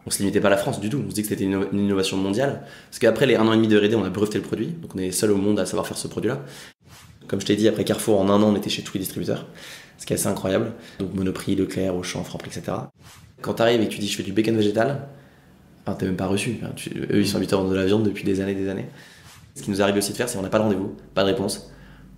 On se limitait pas à la France du tout, on se dit que c'était une innovation mondiale. Parce qu'après les 1 an et demi de R&D, on a breveté le produit, donc on est seul au monde à savoir faire ce produit-là. Comme je t'ai dit, après Carrefour, en 1 an, on était chez tous les distributeurs, ce qui est assez incroyable. Donc Monoprix, Leclerc, Auchan, Franprix, etc. Quand tu arrives et que tu dis je fais du bacon végétal, enfin, t'es même pas reçu. Eux, ils sont habitués à vendre de la viande depuis des années. Ce qui nous arrive aussi de faire, c'est qu'on n'a pas de rendez-vous, pas de réponse.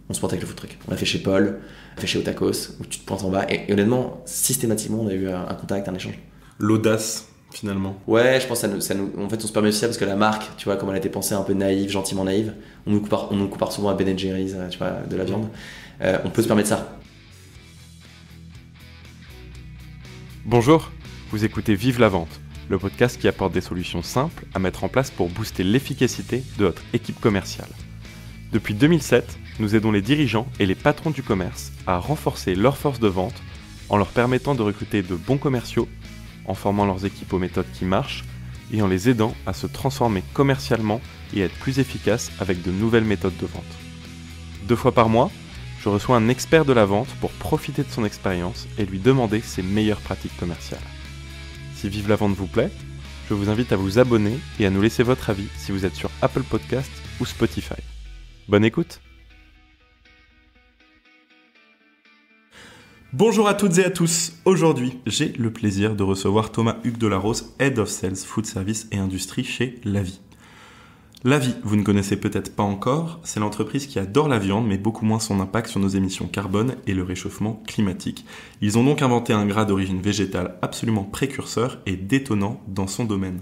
On se pointe avec le food truck. On l'a fait chez Paul, on l'a fait chez Otakos, où tu te pointes en bas. Et honnêtement, systématiquement, on a eu un contact, un échange. L'audace, finalement. Ouais, je pense que en fait, on se permet aussi ça parce que la marque, tu vois, comme elle a été pensée un peu naïve, gentiment naïve, on nous compare souvent à Ben & Jerry's, tu vois, de la viande. On peut se permettre ça. Bonjour, vous écoutez Vive la Vente, le podcast qui apporte des solutions simples à mettre en place pour booster l'efficacité de votre équipe commerciale. Depuis 2007, nous aidons les dirigeants et les patrons du commerce à renforcer leur force de vente en leur permettant de recruter de bons commerciaux, en formant leurs équipes aux méthodes qui marchent et en les aidant à se transformer commercialement et à être plus efficaces avec de nouvelles méthodes de vente. 2 fois par mois, je reçois un expert de la vente pour profiter de son expérience et lui demander ses meilleures pratiques commerciales. Si Vive la Vente vous plaît, je vous invite à vous abonner et à nous laisser votre avis si vous êtes sur Apple Podcasts ou Spotify. Bonne écoute! Bonjour à toutes et à tous. Aujourd'hui, j'ai le plaisir de recevoir Thomas-Hugues Delarose, Head of Sales, Food Service et Industrie chez Lavie. Lavie, vous ne connaissez peut-être pas encore, c'est l'entreprise qui adore la viande mais beaucoup moins son impact sur nos émissions carbone et le réchauffement climatique. Ils ont donc inventé un gras d'origine végétale absolument précurseur et détonnant dans son domaine.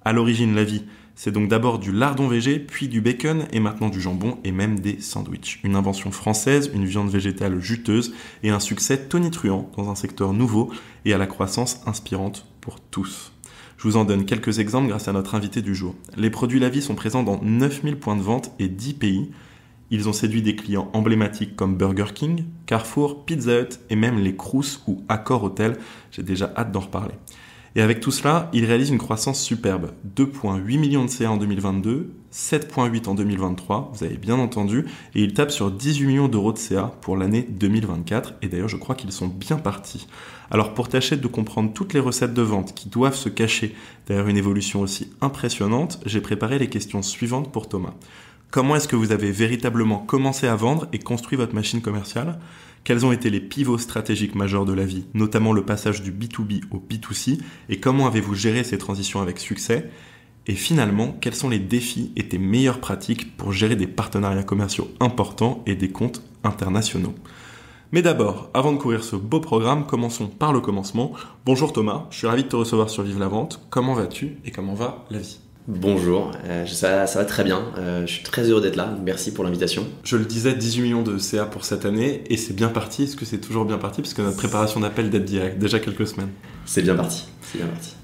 À l'origine, Lavie, c'est donc d'abord du lardon végé, puis du bacon et maintenant du jambon et même des sandwichs. Une invention française, une viande végétale juteuse et un succès tonitruant dans un secteur nouveau et à la croissance inspirante pour tous. Je vous en donne quelques exemples grâce à notre invité du jour. Les produits Lavie sont présents dans 9000 points de vente et 10 pays. Ils ont séduit des clients emblématiques comme Burger King, Carrefour, Pizza Hut et même les Crous ou Accor Hotel. J'ai déjà hâte d'en reparler. Et avec tout cela, ils réalisent une croissance superbe. 2,8 millions de CA en 2022, 7,8 en 2023, vous avez bien entendu, et ils tapent sur 18 millions d'euros de CA pour l'année 2024, et d'ailleurs je crois qu'ils sont bien partis. Alors pour tâcher de comprendre toutes les recettes de vente qui doivent se cacher derrière une évolution aussi impressionnante, j'ai préparé les questions suivantes pour Thomas. Comment est-ce que vous avez véritablement commencé à vendre et construit votre machine commerciale ? Quels ont été les pivots stratégiques majeurs de Lavie, notamment le passage du B2B au B2C, et comment avez-vous géré ces transitions avec succès ? Et finalement, quels sont les défis et tes meilleures pratiques pour gérer des partenariats commerciaux importants et des comptes internationaux ? Mais d'abord, avant de courir ce beau programme, commençons par le commencement. Bonjour Thomas, je suis ravi de te recevoir sur Vive la Vente. Comment vas-tu et comment va Lavie ? Bonjour, ça va très bien, je suis très heureux d'être là, merci pour l'invitation. Je le disais, 18 millions de CA pour cette année, et c'est bien parti. Est-ce que c'est toujours bien parti ? Parce que notre préparation d'appel date d'il déjà quelques semaines. C'est bien parti.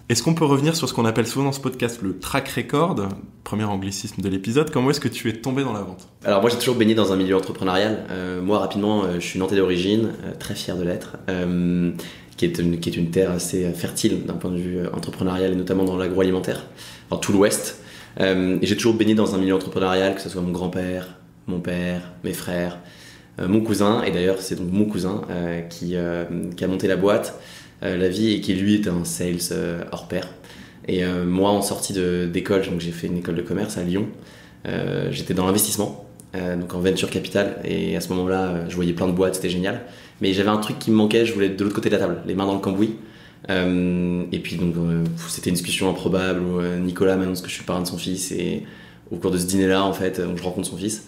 Est-ce qu'on peut revenir sur ce qu'on appelle souvent dans ce podcast le track record, premier anglicisme de l'épisode ? Comment est-ce que tu es tombé dans la vente ? Alors moi j'ai toujours baigné dans un milieu entrepreneurial, moi rapidement je suis nantais d'origine, très fier de l'être, qui est une terre assez fertile d'un point de vue entrepreneurial et notamment dans l'agroalimentaire, dans tout l'Ouest. Et j'ai toujours baigné dans un milieu entrepreneurial, que ce soit mon grand-père, mon père, mes frères, mon cousin, et d'ailleurs c'est donc mon cousin qui a monté la boîte Lavie et qui lui était un sales hors pair. Et moi en sortie d'école, donc j'ai fait une école de commerce à Lyon, j'étais dans l'investissement, donc en venture capital, et à ce moment-là je voyais plein de boîtes, c'était génial. Mais j'avais un truc qui me manquait, je voulais être de l'autre côté de la table, les mains dans le cambouis. Et puis donc c'était une discussion improbable où Nicolas m'annonce que je suis parrain de son fils, et au cours de ce dîner-là en fait, je rencontre son fils.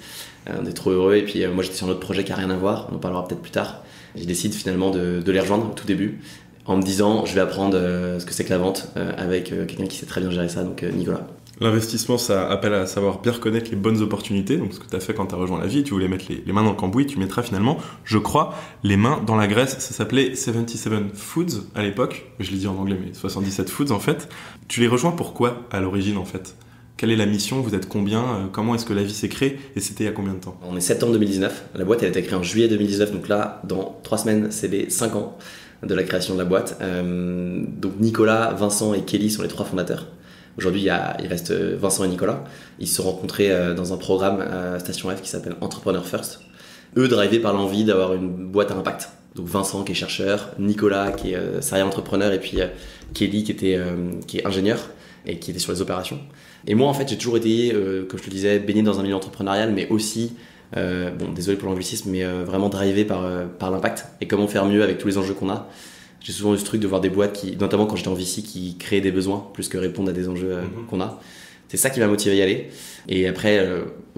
On est trop heureux, et puis moi j'étais sur un autre projet qui a rien à voir, on en parlera peut-être plus tard. Je décide finalement de les rejoindre au tout début, en me disant je vais apprendre ce que c'est que la vente avec quelqu'un qui sait très bien gérer ça, donc Nicolas. L'investissement, ça appelle à savoir bien reconnaître les bonnes opportunités. Donc, ce que tu as fait quand tu as rejoint Lavie, tu voulais mettre les mains dans le cambouis, tu mettras finalement, je crois, les mains dans la graisse. Ça s'appelait 77 Foods à l'époque. Je l'ai dit en anglais, mais 77 Foods en fait. Tu les rejoins pourquoi à l'origine en fait ? Quelle est la mission ? Vous êtes combien ? Comment est-ce que Lavie s'est créée ? Et c'était il y a combien de temps ? On est septembre 2019. La boîte elle a été créée en juillet 2019. Donc là, dans 3 semaines, c'est les 5 ans de la création de la boîte. Donc Nicolas, Vincent et Kelly sont les 3 fondateurs. Aujourd'hui, il reste Vincent et Nicolas. Ils se sont rencontrés dans un programme à Station F qui s'appelle Entrepreneur First. Eux, drivés par l'envie d'avoir une boîte à impact. Donc Vincent qui est chercheur, Nicolas qui est serial entrepreneur, et puis Kelly qui est ingénieur et qui était sur les opérations. Et moi en fait j'ai toujours été, comme je te disais, baigné dans un milieu entrepreneurial, mais aussi, désolé pour l'anglicisme, mais vraiment drivé par l'impact et comment faire mieux avec tous les enjeux qu'on a. J'ai souvent eu ce truc de voir des boîtes qui, notamment quand j'étais en VC, qui créaient des besoins plus que répondre à des enjeux qu'on a. C'est ça qui m'a motivé à y aller. Et après,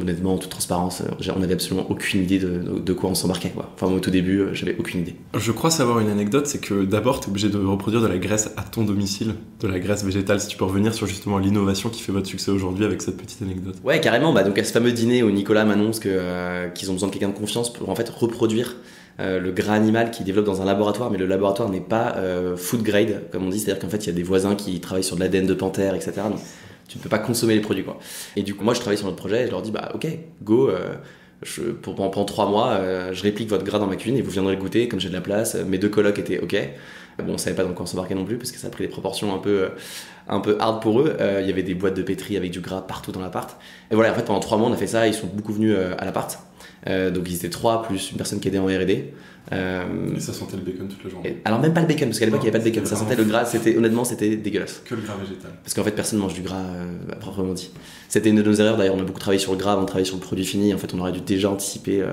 honnêtement, en toute transparence, on n'avait absolument aucune idée de quoi on s'embarquait, quoi. Enfin, moi, au tout début, j'avais aucune idée. Je crois savoir une anecdote, c'est que d'abord, tu es obligé de reproduire de la graisse à ton domicile, de la graisse végétale. Si tu peux revenir sur justement l'innovation qui fait votre succès aujourd'hui avec cette petite anecdote. Ouais, carrément. Donc à ce fameux dîner où Nicolas m'annonce qu'ils ont besoin de quelqu'un de confiance pour en fait reproduire le gras animal qu'ils développent dans un laboratoire, mais le laboratoire n'est pas food grade, comme on dit, c'est-à-dire qu'en fait, il y a des voisins qui travaillent sur de l'ADN de panthère, etc. Donc, tu ne peux pas consommer les produits, quoi. Et du coup, moi, je travaille sur notre projet et je leur dis, bah, ok, go, pendant 3 mois, je réplique votre gras dans ma cuisine et vous viendrez le goûter comme j'ai de la place. Mes 2 colocs étaient ok. Bon, on savait pas dans quoi on s'embarquait non plus parce que ça a pris des proportions un peu hard pour eux. Il y avait des boîtes de pétri avec du gras partout dans l'appart. Et voilà, en fait, pendant 3 mois, on a fait ça. Ils sont beaucoup venus à l'appart. Donc ils étaient 3 plus une personne qui aidait en R&D. Et ça sentait le bacon toute la journée. Alors même pas le bacon, parce qu'à l'époque il n'y avait pas de bacon, ça sentait le gras, honnêtement c'était dégueulasse. Que le gras végétal. Parce qu'en fait personne ne mange du gras à proprement dit. C'était une de nos erreurs, d'ailleurs on a beaucoup travaillé sur le gras avant de travailler sur le produit fini, en fait on aurait dû déjà anticiper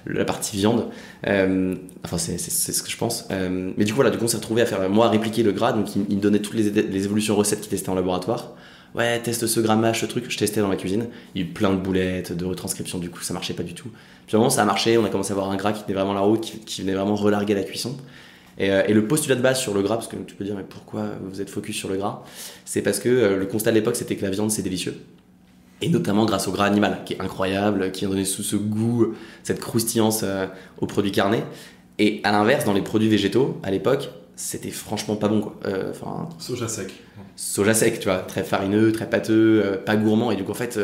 la partie viande. Enfin c'est ce que je pense. Mais du coup voilà, on s'est retrouvé à faire, moi à répliquer le gras, donc il me donnait toutes les évolutions recettes qu'il testait en laboratoire. Ouais, teste ce grammage, ce truc, je testais dans ma cuisine. Il y a eu plein de boulettes, de retranscriptions, du coup ça marchait pas du tout. Puis à un moment ça a marché, on a commencé à avoir un gras qui tenait vraiment la route, qui venait vraiment relarguer la cuisson. Et le postulat de base sur le gras, parce que tu peux dire mais pourquoi vous êtes focus sur le gras, c'est parce que le constat de l'époque c'était que la viande c'est délicieux. Et notamment grâce au gras animal, qui est incroyable, qui a donné ce goût, cette croustillance aux produits carnés. Et à l'inverse, dans les produits végétaux, à l'époque, c'était franchement pas bon, quoi. Soja sec. Soja sec, tu vois, très farineux, très pâteux, pas gourmand. Et du coup, en fait,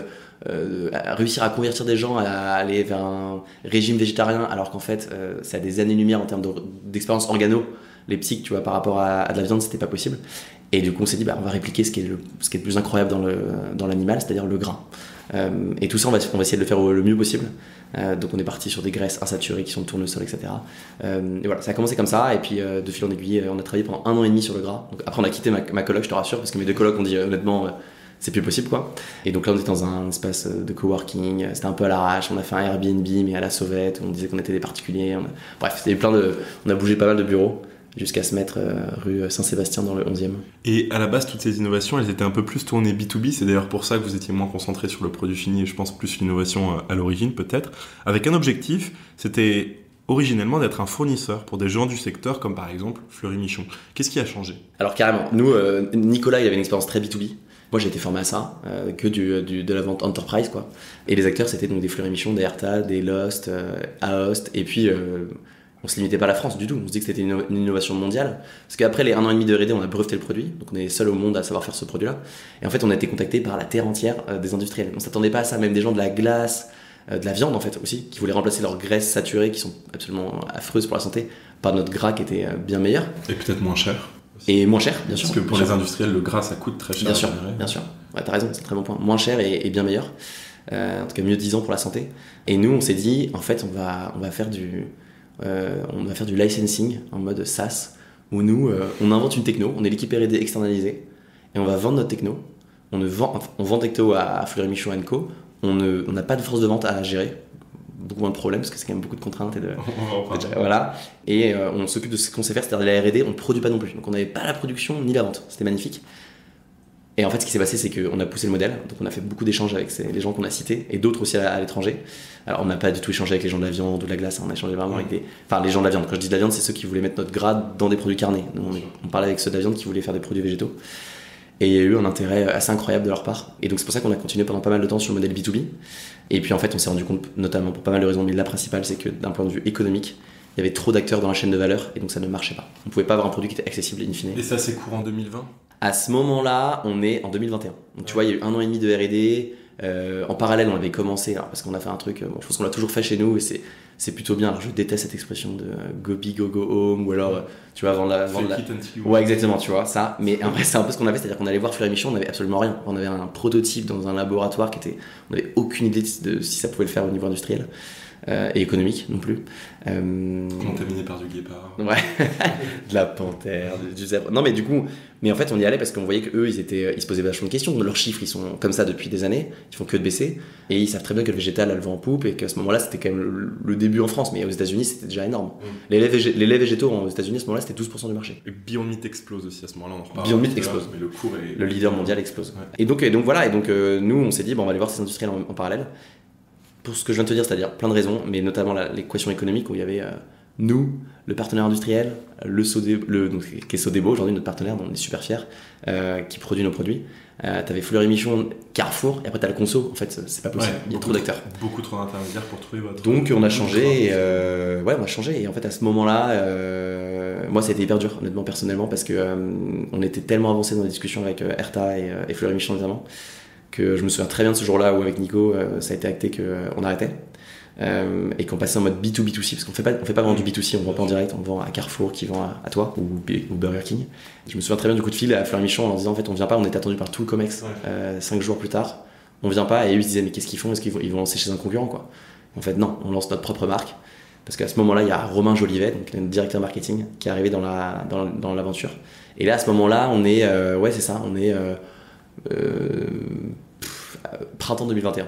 réussir à convertir des gens à aller vers un régime végétarien, alors qu'en fait, ça a des années-lumière en termes d'expérience organo, les psychiques, tu vois, par rapport à de la viande, c'était pas possible. Et du coup, on s'est dit, bah, on va répliquer ce qui est le plus incroyable dans l'animal, c'est-à-dire le gras. Et tout ça, on va essayer de le faire le mieux possible. Donc on est parti sur des graisses insaturées qui sont de tournesol, etc. Et voilà, ça a commencé comme ça, et puis de fil en aiguille, on a travaillé pendant 1 an et demi sur le gras. Donc après on a quitté ma coloc, je te rassure, parce que mes 2 colocs ont dit honnêtement c'est plus possible, quoi. Et donc là on était dans un espace de coworking, c'était un peu à l'arrache, on a fait un Airbnb mais à la sauvette, on disait qu'on était des particuliers. Bref, c'était on a bougé pas mal de bureaux jusqu'à se mettre rue Saint-Sébastien dans le 11e. Et à la base, toutes ces innovations, elles étaient un peu plus tournées B2B. C'est d'ailleurs pour ça que vous étiez moins concentré sur le produit fini et je pense plus l'innovation à l'origine peut-être. Avec un objectif, c'était originellement d'être un fournisseur pour des gens du secteur comme par exemple Fleury Michon. Qu'est-ce qui a changé ? Alors carrément, nous, Nicolas il avait une expérience très B2B. Moi j'ai été formé à ça, que de la vente enterprise, quoi. Et les acteurs c'était donc des Fleury Michon, des Herta, des Lost, Aost, et puis on se limitait pas à la France du tout, on se dit que c'était une innovation mondiale, parce qu'après les 1 an et demi de R&D on a breveté le produit, donc on est seul au monde à savoir faire ce produit là, et en fait on a été contacté par la terre entière des industriels, on s'attendait pas à ça, même des gens de la glace, de la viande en fait aussi, qui voulaient remplacer leurs graisses saturées qui sont absolument affreuses pour la santé par notre gras qui était bien meilleur. Et peut-être moins cher. Et moins cher, bien sûr. Parce que pour les industriels, le gras ça coûte très cher. Bien sûr, ouais, t'as raison, c'est un très bon point, moins cher et bien meilleur, en tout cas mieux disant pour la santé. Et nous on s'est dit, en fait on va faire du licensing en mode SaaS où nous on invente une techno, on est l'équipe R&D externalisée et on va vendre notre techno. On vend techno à Fleury Michon & Co. On n'a pas de force de vente à gérer, beaucoup moins de problèmes parce que c'est quand même beaucoup de contraintes voilà. Et on s'occupe de ce qu'on sait faire, c'est-à-dire la R&D, on ne produit pas non plus. Donc on n'avait pas la production ni la vente, c'était magnifique. Et en fait, ce qui s'est passé, c'est qu'on a poussé le modèle. Donc, on a fait beaucoup d'échanges avec les gens qu'on a cités et d'autres aussi à l'étranger. Alors, on n'a pas du tout échangé avec les gens de la viande ou de la glace. On a échangé vraiment avec les gens de la viande. Quand je dis de la viande, c'est ceux qui voulaient mettre notre gras dans des produits carnés. Donc, on parlait avec ceux de la viande qui voulaient faire des produits végétaux. Et il y a eu un intérêt assez incroyable de leur part. Et donc, c'est pour ça qu'on a continué pendant pas mal de temps sur le modèle B2B. Et puis, en fait, on s'est rendu compte, notamment pour pas mal de raisons, mais la principale, c'est que d'un point de vue économique, il y avait trop d'acteurs dans la chaîne de valeur et donc ça ne marchait pas. On ne pouvait pas avoir un produit qui était accessible in fine. Et ça, c'est courant 2020 ? À ce moment-là, on est en 2021. Donc tu vois, il y a eu 1 an et demi de R&D. En parallèle, on avait commencé, alors, parce qu'on a fait un truc, je pense qu'on l'a toujours fait chez nous et c'est plutôt bien. Alors, je déteste cette expression de go big, go home, ou alors, tu vois, vendre la... Ouais, exactement, tu vois, ça. Mais en vrai, c'est un peu ce qu'on avait, c'est-à-dire qu'on allait voir Fleury Michon, on n'avait absolument rien. On avait un prototype dans un laboratoire on n'avait aucune idée de si ça pouvait le faire au niveau industriel. et économique non plus. Contaminé par du guépard. Ouais, de la panthère, du zèbre. Non, mais du coup, en fait, on y allait parce qu'on voyait qu'eux, ils se posaient vachement de questions. Leurs chiffres, ils sont comme ça depuis des années, ils font que de baisser. Et ils savent très bien que le végétal a le vent en poupe et qu'à ce moment-là, c'était quand même le début en France. Mais aux États-Unis, c'était déjà énorme. Les laits végétaux aux États-Unis, à ce moment-là, c'était 12% du marché. Et Beyond Meat explose aussi à ce moment-là, on en reparle. Beyond Meat explose. Mais le cours est... Le leader mondial explose. Ouais. Et donc voilà. Et donc, nous, on s'est dit, bon, on va aller voir ces industriels en parallèle. Pour ce que je viens de te dire, c'est-à-dire plein de raisons, mais notamment l'équation économique où il y avait nous, le partenaire industriel, qui est Sodebo aujourd'hui, notre partenaire, dont on est super fiers, qui produit nos produits. T'avais Fleury Michon, Carrefour, et après t'as le conso. En fait, c'est pas possible. Il y a trop d'acteurs. Beaucoup trop d'intermédiaires pour trouver votre. Donc on a changé. On a changé. Et en fait, à ce moment-là, moi, ça a été hyper dur, honnêtement, personnellement, parce que on était tellement avancé dans les discussions avec Erta et Fleury Michon notamment, que je me souviens très bien de ce jour-là où avec Nico, ça a été acté qu'on arrêtait. Et qu'on passait en mode B2B2C, parce qu'on fait pas vraiment du B2C, on vend pas en direct, on vend à Carrefour qui vend à toi ou Burger King. Je me souviens très bien du coup de fil à Fleury Michon en leur disant en fait on vient pas, on était attendu par tout le Comex 5 jours plus tard, on vient pas, et eux ils se disaient mais qu'est-ce qu'ils font, est-ce qu'ils vont lancer chez un concurrent quoi. En fait non, on lance notre propre marque, parce qu'à ce moment-là il y a Romain Jolivet, donc notre directeur marketing, qui est arrivé dans l'aventure, et là à ce moment-là on est c'est ça, on est printemps 2021.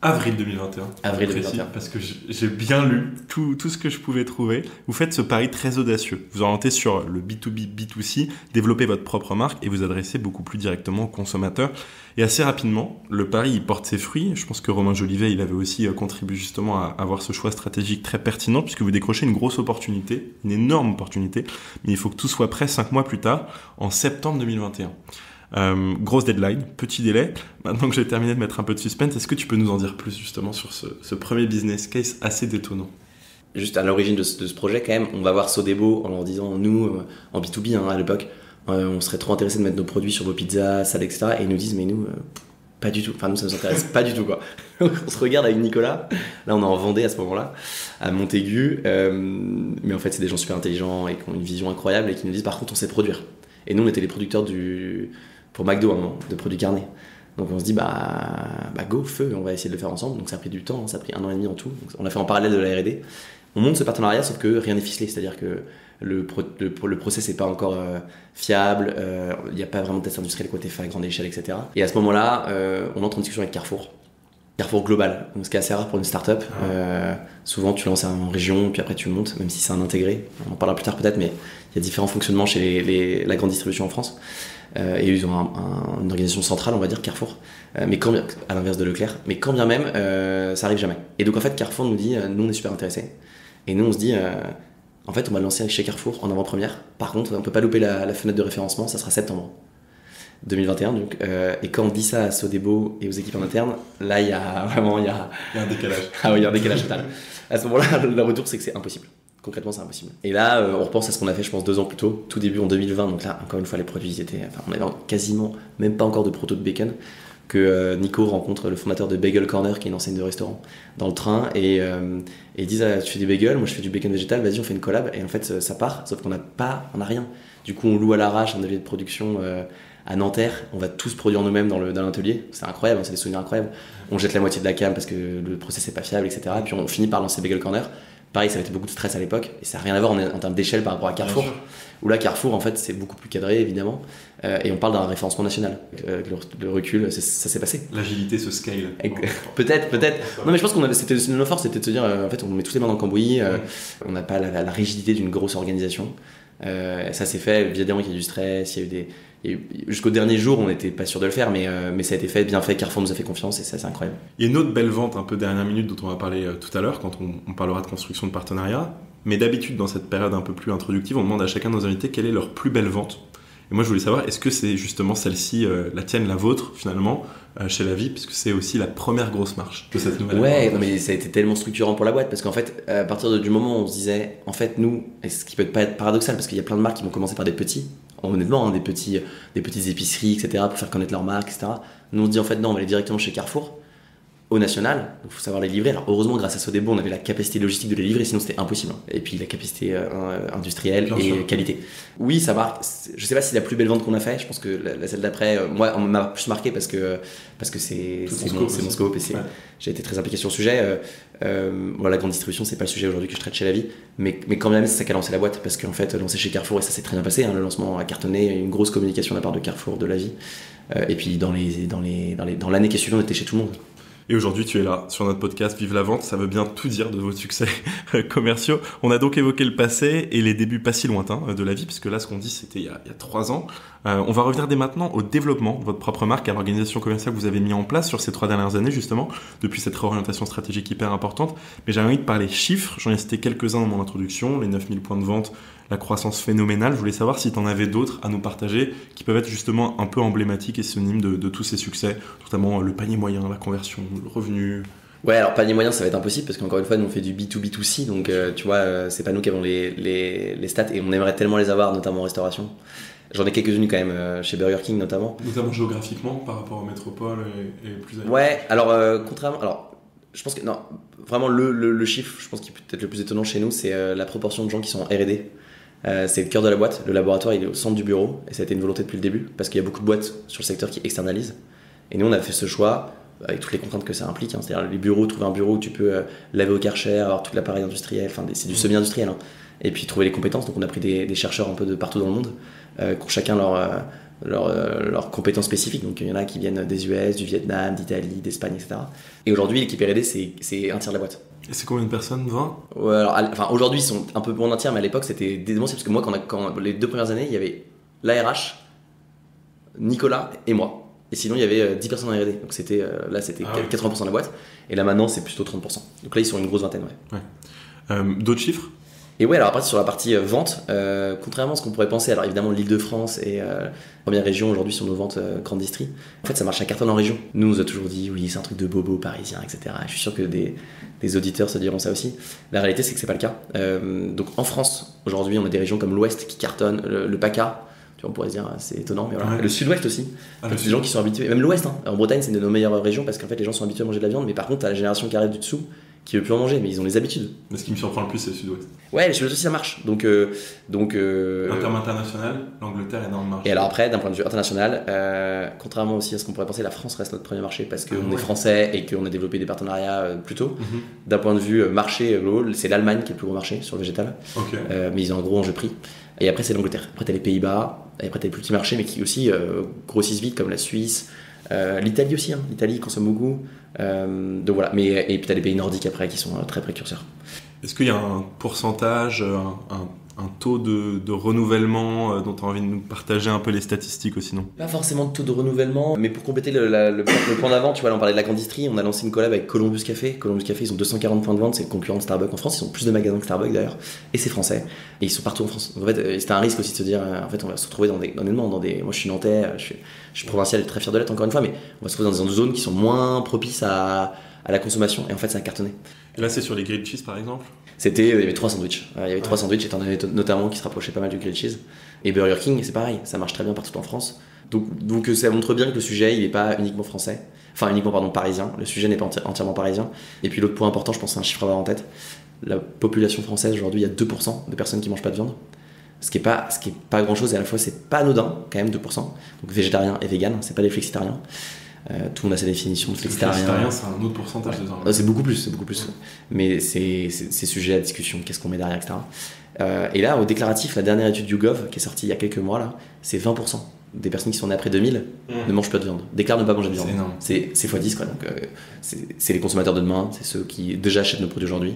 Avril 2021. Avril 2021. Parce que j'ai bien lu tout ce que je pouvais trouver. Vous faites ce pari très audacieux. Vous orientez sur le B2B, B2C, développez votre propre marque et vous adressez beaucoup plus directement aux consommateurs. Et assez rapidement, le pari, il porte ses fruits. Je pense que Romain Jolivet, il avait aussi contribué justement à avoir ce choix stratégique très pertinent, puisque vous décrochez une grosse opportunité, une énorme opportunité. Mais il faut que tout soit prêt 5 mois plus tard, en septembre 2021. Grosse deadline, petit délai. Maintenant que j'ai terminé de mettre un peu de suspense, est-ce que tu peux nous en dire plus justement sur ce premier business case assez détonnant? Juste à l'origine de ce projet, quand même, on va voir Sodebo en leur disant, nous, en B2B à l'époque, on serait trop intéressé de mettre nos produits sur vos pizzas, salades, etc. Et ils nous disent, mais nous, pas du tout. Enfin, nous, ça nous intéresse pas du tout, quoi. On se regarde avec Nicolas. Là, on est en Vendée à ce moment-là, à Montaigu. Mais en fait, c'est des gens super intelligents et qui ont une vision incroyable et qui nous disent, par contre, on sait produire. Et nous, on était les producteurs pour McDo à un moment, de produits carnés. Donc on se dit go, feu, on va essayer de le faire ensemble. Donc ça a pris du temps, ça a pris 1 an et demi en tout. Donc, on l'a fait en parallèle de la R&D. On monte ce partenariat, sauf que rien n'est ficelé, c'est-à-dire que le process n'est pas encore fiable, il n'y a pas vraiment de test industriel côté fait à grande échelle, etc. Et à ce moment-là, on entre en discussion avec Carrefour global, donc ce qui est assez rare pour une start-up. Souvent tu lances en région, puis après tu montes, même si c'est un intégré. On en parlera plus tard peut-être, mais il y a différents fonctionnements chez la grande distribution en France. Et ils ont une organisation centrale, on va dire, Carrefour, mais à l'inverse de Leclerc, mais quand bien même, ça arrive jamais. Et donc en fait, Carrefour nous dit, nous on est super intéressés, et nous on se dit, en fait on va le lancer chez Carrefour en avant-première. Par contre, on peut pas louper la fenêtre de référencement, ça sera septembre 2021. Donc, et quand on dit ça à Sodebo et aux équipes en interne, là il y a un décalage. Ah oui, il y a un décalage total. À ce moment-là, le retour c'est que c'est impossible. Concrètement, c'est impossible. Et là, on repense à ce qu'on a fait, je pense, 2 ans plus tôt, tout début en 2020. Donc là, encore une fois, les produits, on avait quasiment même pas encore de proto de bacon, que Nico rencontre le fondateur de Bagel Corner, qui est une enseigne de restaurant, dans le train, et ils disent, tu fais des bagels, moi je fais du bacon végétal, vas-y, on fait une collab. Et en fait, ça part, sauf qu'on n'a rien. Du coup, on loue à l'arrache un atelier de production à Nanterre, on va tous produire nous-mêmes dans l'atelier. C'est incroyable, c'est des souvenirs incroyables. On jette la moitié de la cam parce que le process n'est pas fiable, etc. Et puis on finit par lancer Bagel Corner. Pareil, ça avait été beaucoup de stress à l'époque, et ça n'a rien à voir en termes d'échelle par rapport à Carrefour, où là, Carrefour, en fait, c'est beaucoup plus cadré, évidemment, et on parle d'un référencement national. Le recul, ça s'est passé. L'agilité se scale. Peut-être. Non, mais je pense c'était nos forces, c'était de se dire, en fait, on met tous les mains dans le cambouis, on n'a pas la rigidité d'une grosse organisation. Ça s'est fait, évidemment qu'il y a eu du stress, jusqu'au dernier jour, on n'était pas sûr de le faire, mais ça a été fait, bien fait. Carrefour nous a fait confiance, et ça, c'est incroyable. Il y a une autre belle vente un peu dernière minute dont on va parler tout à l'heure quand on parlera de construction de partenariat. Mais d'habitude, dans cette période un peu plus introductive, on demande à chacun de nos invités quelle est leur plus belle vente. Et moi, je voulais savoir, est-ce que c'est justement celle-ci, la tienne, la vôtre, finalement, chez La Vie, puisque c'est aussi la première grosse marche de cette nouvelle Ouais, non, mais ça a été tellement structurant pour la boîte, parce qu'en fait, à partir du moment où on se disait, en fait, nous, et ce qui peut pas être paradoxal, parce qu'il y a plein de marques qui vont commencer par des petits, honnêtement, des petites épiceries, etc., pour faire connaître leur marque, etc. Nous, on se dit, en fait, non, on va aller directement chez Carrefour. au national, il faut savoir les livrer. Alors heureusement, grâce à Sodebo, on avait la capacité logistique de les livrer, sinon c'était impossible. Et puis la capacité industrielle Bien et sûr. qualité. Oui, ça marque. Je sais pas si c'est la plus belle vente qu'on a fait. Je pense que la celle d'après, moi, on m'a plus marqué parce que c'est mon scope et j'ai été très impliqué sur le sujet. Voilà, la grande distribution, c'est pas le sujet aujourd'hui que je traite chez La Vie, mais quand même, c'est ça qui a lancé la boîte, parce qu'en fait, lancé chez Carrefour, et ça s'est très bien passé. Le lancement a cartonné, une grosse communication de la part de Carrefour, de La Vie. Et puis dans l'année qui est suivie, on était chez tout le monde. Et aujourd'hui, tu es là sur notre podcast Vive la vente. Ça veut bien tout dire de vos succès commerciaux. On a donc évoqué le passé et les débuts pas si lointains de La Vie, puisque là, ce qu'on dit, c'était il y a 3 ans. On va revenir dès maintenant au développement de votre propre marque, à l'organisation commerciale que vous avez mis en place sur ces 3 dernières années, justement, depuis cette réorientation stratégique hyper importante. Mais j'ai envie de parler chiffres. J'en ai cité quelques-uns dans mon introduction, les 9000 points de vente, la croissance phénoménale. Je voulais savoir si tu en avais d'autres à nous partager qui peuvent être justement un peu emblématiques et synonymes de tous ces succès, notamment le panier moyen, la conversion, le revenu. Ouais, alors panier moyen, ça va être impossible parce qu'encore une fois, nous on fait du B2B2C, donc tu vois, c'est pas nous qui avons les stats et on aimerait tellement les avoir, notamment en restauration. J'en ai quelques-unes quand même chez Burger King notamment. Notamment géographiquement par rapport aux métropoles et plus ailleurs. Ouais, alors contrairement, alors je pense que non, vraiment le chiffre, je pense qui est peut-être le plus étonnant chez nous, c'est la proportion de gens qui sont en R&D. C'est le cœur de la boîte. Le laboratoire, il est au centre du bureau et ça a été une volonté depuis le début parce qu'il y a beaucoup de boîtes sur le secteur qui externalisent. Et nous, on a fait ce choix avec toutes les contraintes que ça implique. C'est-à-dire les bureaux, trouver un bureau où tu peux laver au Karcher, avoir tout l'appareil industriel. Enfin, c'est du semi-industriel. Et puis trouver les compétences. Donc on a pris des chercheurs un peu de partout dans le monde qui ont chacun leurs compétences spécifiques. Donc il y en a qui viennent des US, du Vietnam, d'Italie, d'Espagne, etc. Et aujourd'hui, l'équipe R&D, c'est un tiers de la boîte. Et c'est combien de personnes? 20? Ouais, alors, enfin, aujourd'hui, ils sont un peu moins d'un tiers, mais à l'époque, c'était démentiel parce que moi, quand les 2 premières années, il y avait l'ARH, Nicolas et moi. Et sinon, il y avait 10 personnes en R&D. Donc c'était 80% de la boîte. Et là, maintenant, c'est plutôt 30%. Donc là, ils sont une grosse vingtaine, ouais. D'autres chiffres? Et ouais, alors après, sur la partie vente, contrairement à ce qu'on pourrait penser, alors évidemment, l'Île-de-France est la première région aujourd'hui sur nos ventes grande distri. En fait, ça marche à carton en région. Nous, on nous a toujours dit, oui, c'est un truc de bobo parisien, etc. Je suis sûr que des auditeurs se diront ça aussi. La réalité, c'est que c'est pas le cas. Donc en France, aujourd'hui, on a des régions comme l'Ouest qui cartonnent, le PACA. On pourrait se dire c'est étonnant, mais voilà. Ouais. Le Sud-Ouest aussi. C'est des gens qui sont habitués, même l'Ouest. En Bretagne, c'est une de nos meilleures régions parce qu'en fait, les gens sont habitués à manger de la viande, mais par contre, t'as la génération qui arrive du dessous qui veut plus en manger, mais ils ont les habitudes. Mais ce qui me surprend le plus, c'est le Sud-Ouest. Ouais, le Sud-Ouest aussi, ça marche. En termes international, l'Angleterre est dans le marché. Et alors après, d'un point de vue international, contrairement aussi à ce qu'on pourrait penser, la France reste notre premier marché parce qu'on est français et qu'on a développé des partenariats plus tôt. D'un point de vue marché global, c'est l'Allemagne qui est le plus gros marché sur le végétal. Mais ils ont un gros enjeu prix. Et après, c'est l'Angleterre. Après, t'as les Pays-Bas. Et après, t'as les plus petits marchés, mais qui aussi grossissent vite, comme la Suisse. L'Italie aussi. L'Italie consomme beaucoup. Donc voilà. Et puis t'as les pays nordiques après qui sont très précurseurs. Est-ce qu'il y a un pourcentage, un taux de renouvellement dont tu as envie de nous partager un peu les statistiques aussi, non? Pas forcément de taux de renouvellement, mais pour compléter le point d'avant, tu vois, là on parlait de la grande distrie, on a lancé une collab avec Columbus Café. Columbus Café, ils ont 240 points de vente, c'est le concurrent de Starbucks en France, ils ont plus de magasins que Starbucks d'ailleurs, et c'est français, et ils sont partout en France. Donc en fait, c'était un risque aussi de se dire, en fait, on va se retrouver dans des moi je suis nantais, je suis provincial et très fier de l'être encore une fois, mais on va se retrouver dans des zones qui sont moins propices à la consommation, et en fait ça a cartonné. Et là, c'est sur les grilled cheese par exemple? Il y avait 3 sandwichs. Il y avait 3 sandwichs, étant donné notamment qui se rapprochaient pas mal du grilled cheese. Et Burger King, c'est pareil, ça marche très bien partout en France. Donc ça montre bien que le sujet, il n'est pas uniquement français. Enfin, uniquement, parisien. Le sujet n'est pas entièrement parisien. Et puis l'autre point important, je pense, c'est un chiffre à avoir en tête. La population française, aujourd'hui, il y a 2% de personnes qui mangent pas de viande. Ce qui est pas grand chose, et à la fois, c'est pas anodin, quand même, 2%. Donc végétarien et vegan, c'est pas des flexitariens. Tout le monde a sa définition de flexitarien. Flexitarien, c'est un autre pourcentage de temps. C'est beaucoup plus. Mais c'est sujet à discussion, qu'est-ce qu'on met derrière, etc. Et là, au déclaratif, la dernière étude YouGov, qui est sortie il y a quelques mois, là, c'est 20% des personnes qui sont nées après 2000 ne mangent pas de viande, déclarent ne pas manger de viande. C'est x10, quoi. Donc, c'est les consommateurs de demain, c'est ceux qui déjà achètent nos produits aujourd'hui.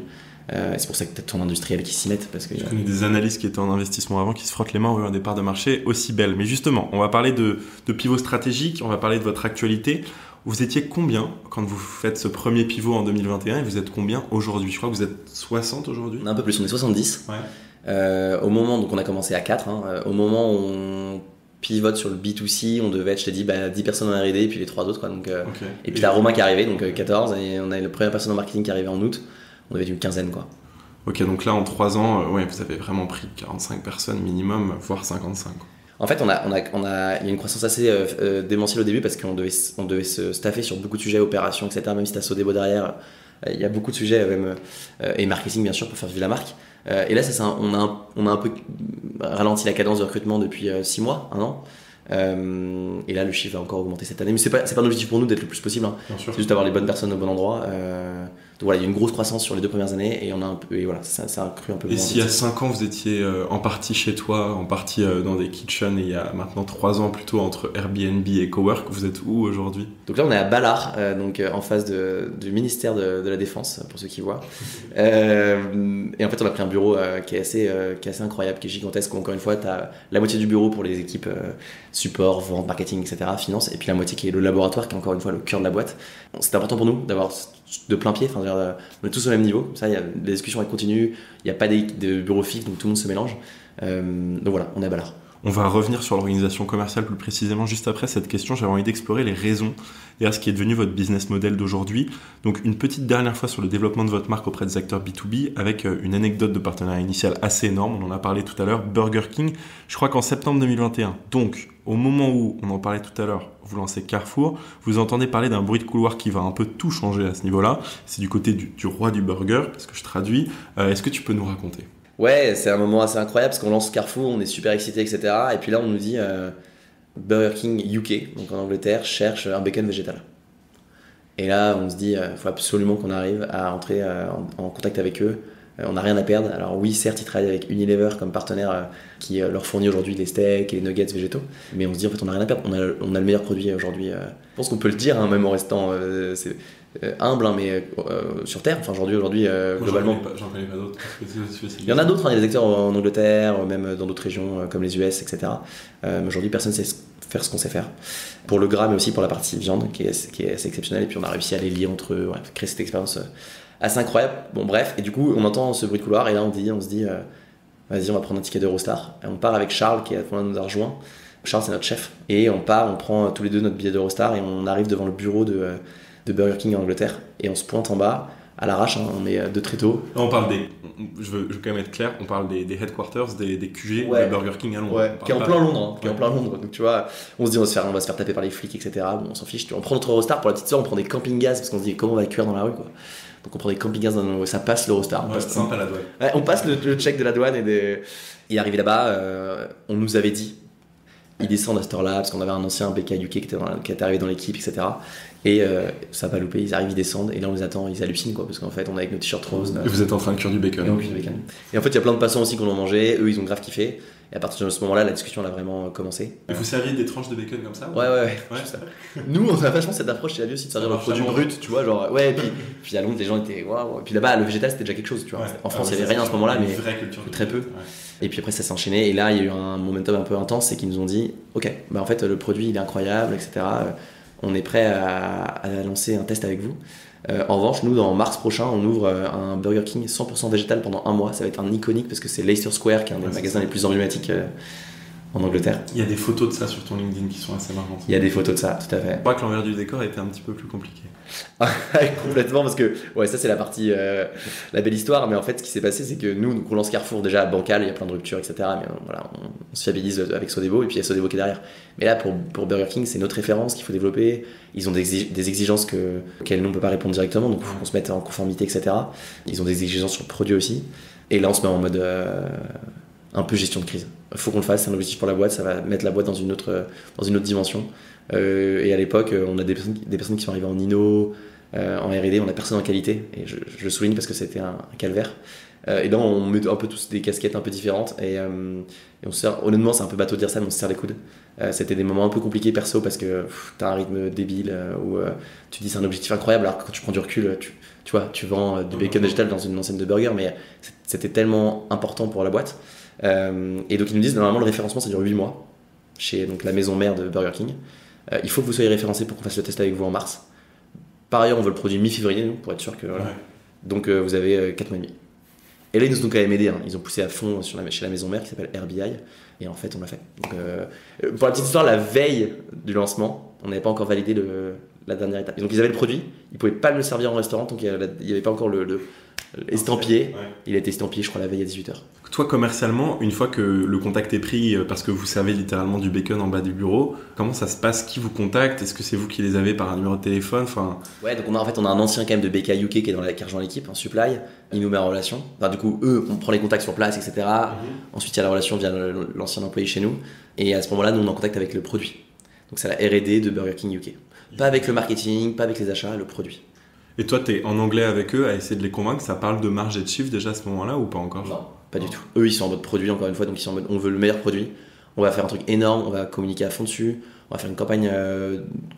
C'est pour ça que tu as ton industriel qui s'y mettent. Parce que je connais des analystes qui étaient en investissement avant qui se frottent les mains au voir des parts de marché aussi belles. Mais justement, on va parler de pivot stratégique, on va parler de votre actualité. Vous étiez combien quand vous faites ce premier pivot en 2021 et vous êtes combien aujourd'hui? Je crois que vous êtes 60 aujourd'hui. Un peu plus, on est 70. Ouais. Au moment, donc on a commencé à 4. Au moment où on pivote sur le B2C, on devait être, je t'ai dit, 10 personnes en R&D et puis les 3 autres. Quoi. Donc, et puis t'as Romain qui est arrivé, donc 14. Et on a la première personne en marketing qui est arrivée en août. On avait une quinzaine, quoi. Ok, donc là en 3 ans, vous avez vraiment pris 45 personnes minimum, voire 55. En fait, il y a une croissance assez démentielle au début parce qu'on devait se staffer sur beaucoup de sujets, opérations, etc. Même si tu as Sodebo derrière, il y a beaucoup de sujets, et marketing bien sûr pour faire vivre la marque. Et là, on a un peu ralenti la cadence de recrutement depuis 6 mois, 1 an. Et là, le chiffre va encore augmenter cette année. Mais c'est pas un objectif pour nous d'être le plus possible. Hein. C'est juste d'avoir les bonnes personnes au bon endroit. Donc voilà, il y a une grosse croissance sur les 2 premières années et voilà, ça a cru un peu. Et s'il y a 5 ans, vous étiez en partie chez toi, en partie dans des kitchens, et il y a maintenant 3 ans plutôt entre Airbnb et Cowork, vous êtes où aujourd'hui? Donc là, on est à Ballard, en face du ministère de la Défense, pour ceux qui voient. Et en fait, on a pris un bureau qui est assez incroyable, qui est gigantesque. Encore une fois, tu as la moitié du bureau pour les équipes support, vente, marketing, etc., finance, et puis la moitié qui est le laboratoire, qui est encore une fois le cœur de la boîte. C'est important pour nous d'avoir de plein pied, on est tous au même niveau, ça, les discussions elles continuent, il n'y a pas de bureau fixe, donc tout le monde se mélange. Donc voilà, on est à Ballard. On va revenir sur l'organisation commerciale plus précisément juste après cette question. J'avais envie d'explorer les raisons derrière ce qui est devenu votre business model d'aujourd'hui. Donc une petite dernière fois sur le développement de votre marque auprès des acteurs B2B avec une anecdote de partenariat initial assez énorme. On en a parlé tout à l'heure, Burger King. Je crois qu'en septembre 2021, donc au moment où on en parlait tout à l'heure, vous lancez Carrefour, vous entendez parler d'un bruit de couloir qui va un peu tout changer à ce niveau-là. C'est du côté du roi du burger, parce que je traduis. Est-ce que tu peux nous raconter ? Ouais, c'est un moment assez incroyable parce qu'on lance Carrefour, on est super excités, etc. Et puis là, on nous dit Burger King UK, donc en Angleterre, cherche un bacon végétal. Et là, on se dit, il faut absolument qu'on arrive à entrer en contact avec eux. On n'a rien à perdre. Alors oui, certes, ils travaillent avec Unilever comme partenaire qui leur fournit aujourd'hui les steaks et les nuggets végétaux. Mais on se dit, en fait, on n'a rien à perdre. On a le meilleur produit aujourd'hui. Je pense qu'on peut le dire, hein, même en restant humble, hein, mais sur Terre. Enfin, aujourd'hui, globalement. J'en connais pas d'autres. Il y en a d'autres, hein, il y a des acteurs en Angleterre, même dans d'autres régions comme les US, etc. Mais aujourd'hui, personne ne sait faire ce qu'on sait faire. Pour le gras, mais aussi pour la partie viande, qui est assez exceptionnelle. Et puis, on a réussi à les lier entre eux, créer cette expérience assez incroyable. Bon, bref. Et du coup, on entend ce bruit de couloir. Et là, on se dit vas-y, on va prendre un ticket d'Eurostar. Et on part avec Charles, qui nous a rejoint. Charles, c'est notre chef. Et on prend tous les deux notre billet d'Eurostar. Et on arrive devant le bureau de Burger King en Angleterre. Et on se pointe en bas. À l'arrache, hein, on est de très tôt. On parle je veux quand même être clair, on parle des headquarters, des QG ouais. de Burger King à Londres. Ouais, qui est en plein Londres. Qui est en plein Londres. Donc tu vois, on se dit on va se faire taper par les flics, etc. Bon, on s'en fiche. On prend notre Eurostar pour la petite soeur, on prend des camping-gaz parce qu'on se dit comment on va cuire dans la rue, quoi. Donc on prend des camping-gaz, ça passe l'Eurostar. Ouais, c'est sympa la douane. Ouais, on passe le check de la douane et arrivé là-bas, on nous avait dit. Ils descendent à cette heure-là parce qu'on avait un ancien BK UK qui était arrivé dans l'équipe, etc. Et ça n'a pas loupé, ils arrivent, ils descendent et là on les attend, ils hallucinent quoi, parce qu'en fait on est avec nos t-shirts roses. Et vous êtes en train de cuire du bacon. Et en fait il y a plein de passants aussi qui l'ont mangé, eux ils ont grave kiffé. Et à partir de ce moment-là, la discussion elle a vraiment commencé. Et vous serviez des tranches de bacon comme ça? Ouais. Nous on a vachement cette approche chez la vie aussi de servir le produit brut, tu vois, genre ouais. Et puis à Londres les gens étaient waouh. Et puis là-bas le végétal c'était déjà quelque chose, tu vois. Ouais. En France il y avait rien à ce moment-là, mais très peu. Ouais. Et puis après ça s'est enchaîné et là il y a eu un momentum un peu intense, c'est qu'ils nous ont dit ok, bah en fait le produit il est incroyable, etc. On est prêt à lancer un test avec vous. En revanche, nous, en mars prochain, on ouvre un Burger King 100% végétal pendant 1 mois. Ça va être un iconique parce que c'est Leicester Square, qui est un des magasins les plus emblématiques en Angleterre. Il y a des photos de ça sur ton LinkedIn qui sont assez marrantes. Il y a des photos de ça, tout à fait. Je crois que l'envers du décor était un petit peu plus compliqué. Complètement, parce que ouais, ça c'est la partie, la belle histoire. Mais en fait, ce qui s'est passé, c'est que nous, on lance Carrefour déjà bancal, il y a plein de ruptures, etc. Mais voilà, on se fiabilise avec Sodebo et puis il y a Sodebo qui est derrière. Mais là, pour Burger King, c'est notre référence qu'il faut développer. Ils ont des exigences auxquelles nous on peut pas répondre directement, donc on se met en conformité, etc. Ils ont des exigences sur le produit aussi. Et là, on se met en mode un peu gestion de crise. Il faut qu'on le fasse, c'est un objectif pour la boîte, ça va mettre la boîte dans une autre dimension. Et à l'époque, on a des personnes qui sont arrivées en Inno, en R&D, on a personne en qualité, et je le souligne parce que c'était un calvaire. Et là, on met un peu tous des casquettes un peu différentes, et on se sert, honnêtement, c'est un peu bateau de dire ça, mais on se serre les coudes. C'était des moments un peu compliqués perso parce que t'as un rythme débile, où tu dis c'est un objectif incroyable, alors que quand tu prends du recul, tu vois, tu vends du bacon végétal dans une enseigne de burger, mais c'était tellement important pour la boîte. Et donc ils nous disent normalement le référencement ça dure 8 mois chez donc, la maison mère de Burger King. Il faut que vous soyez référencé pour qu'on fasse le test avec vous en mars. Par ailleurs on veut le produit mi-février nous, pour être sûr que voilà. Ouais. Donc vous avez 4 mois et demi. Et là ils nous ont quand même aidés, hein. Ils ont poussé à fond chez la maison mère qui s'appelle RBI et en fait on l'a fait. Donc, pour la petite histoire, la veille du lancement on n'avait pas encore validé la dernière étape. Et donc ils avaient le produit, ils pouvaient pas le servir en restaurant tant qu'il n'y avait pas encore le estampillé. Ouais. Il a été estampillé, je crois, la veille à 18h. Toi, commercialement, une fois que le contact est pris, parce que vous servez littéralement du bacon en bas du bureau, comment ça se passe? Qui vous contacte? Est-ce que c'est vous qui les avez par un numéro de téléphone? Ouais, donc on a un ancien quand même de BK UK qui est qui rejoint l'équipe en supply. Il nous met en relation. Enfin, du coup, eux, on prend les contacts sur place, etc. Ensuite, il y a la relation via l'ancien employé chez nous. Et à ce moment-là, nous, on est en contact avec le produit. Donc c'est la R&D de Burger King UK. Pas avec le marketing, pas avec les achats, le produit. Et toi, t'es en anglais avec eux à essayer de les convaincre. Ça parle de marge et de chiffre déjà à ce moment-là ou pas encore? Non, pas du tout. Eux, ils sont en mode produit, encore une fois, donc ils sont en mode on veut le meilleur produit. On va faire un truc énorme, on va communiquer à fond dessus. On va faire une campagne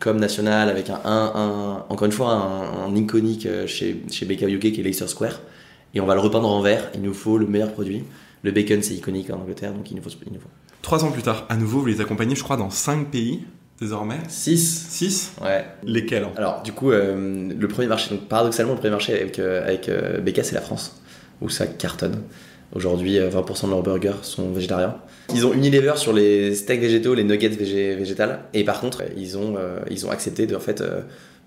com nationale avec encore une fois un iconique chez BK UK qui est Leicester Square. Et on va le repeindre en vert. Il nous faut le meilleur produit. Le bacon, c'est iconique en Angleterre, donc il nous faut. 3 ans plus tard, à nouveau, vous les accompagnez, je crois, dans 5 pays désormais. 6. Ouais. Lesquels? Alors, du coup, le premier marché, donc paradoxalement, le premier marché avec BK, c'est la France, où ça cartonne. Aujourd'hui, 20% de leurs burgers sont végétariens. Ils ont Unilever sur les steaks végétaux, les nuggets végétales. Et par contre, ils ont accepté de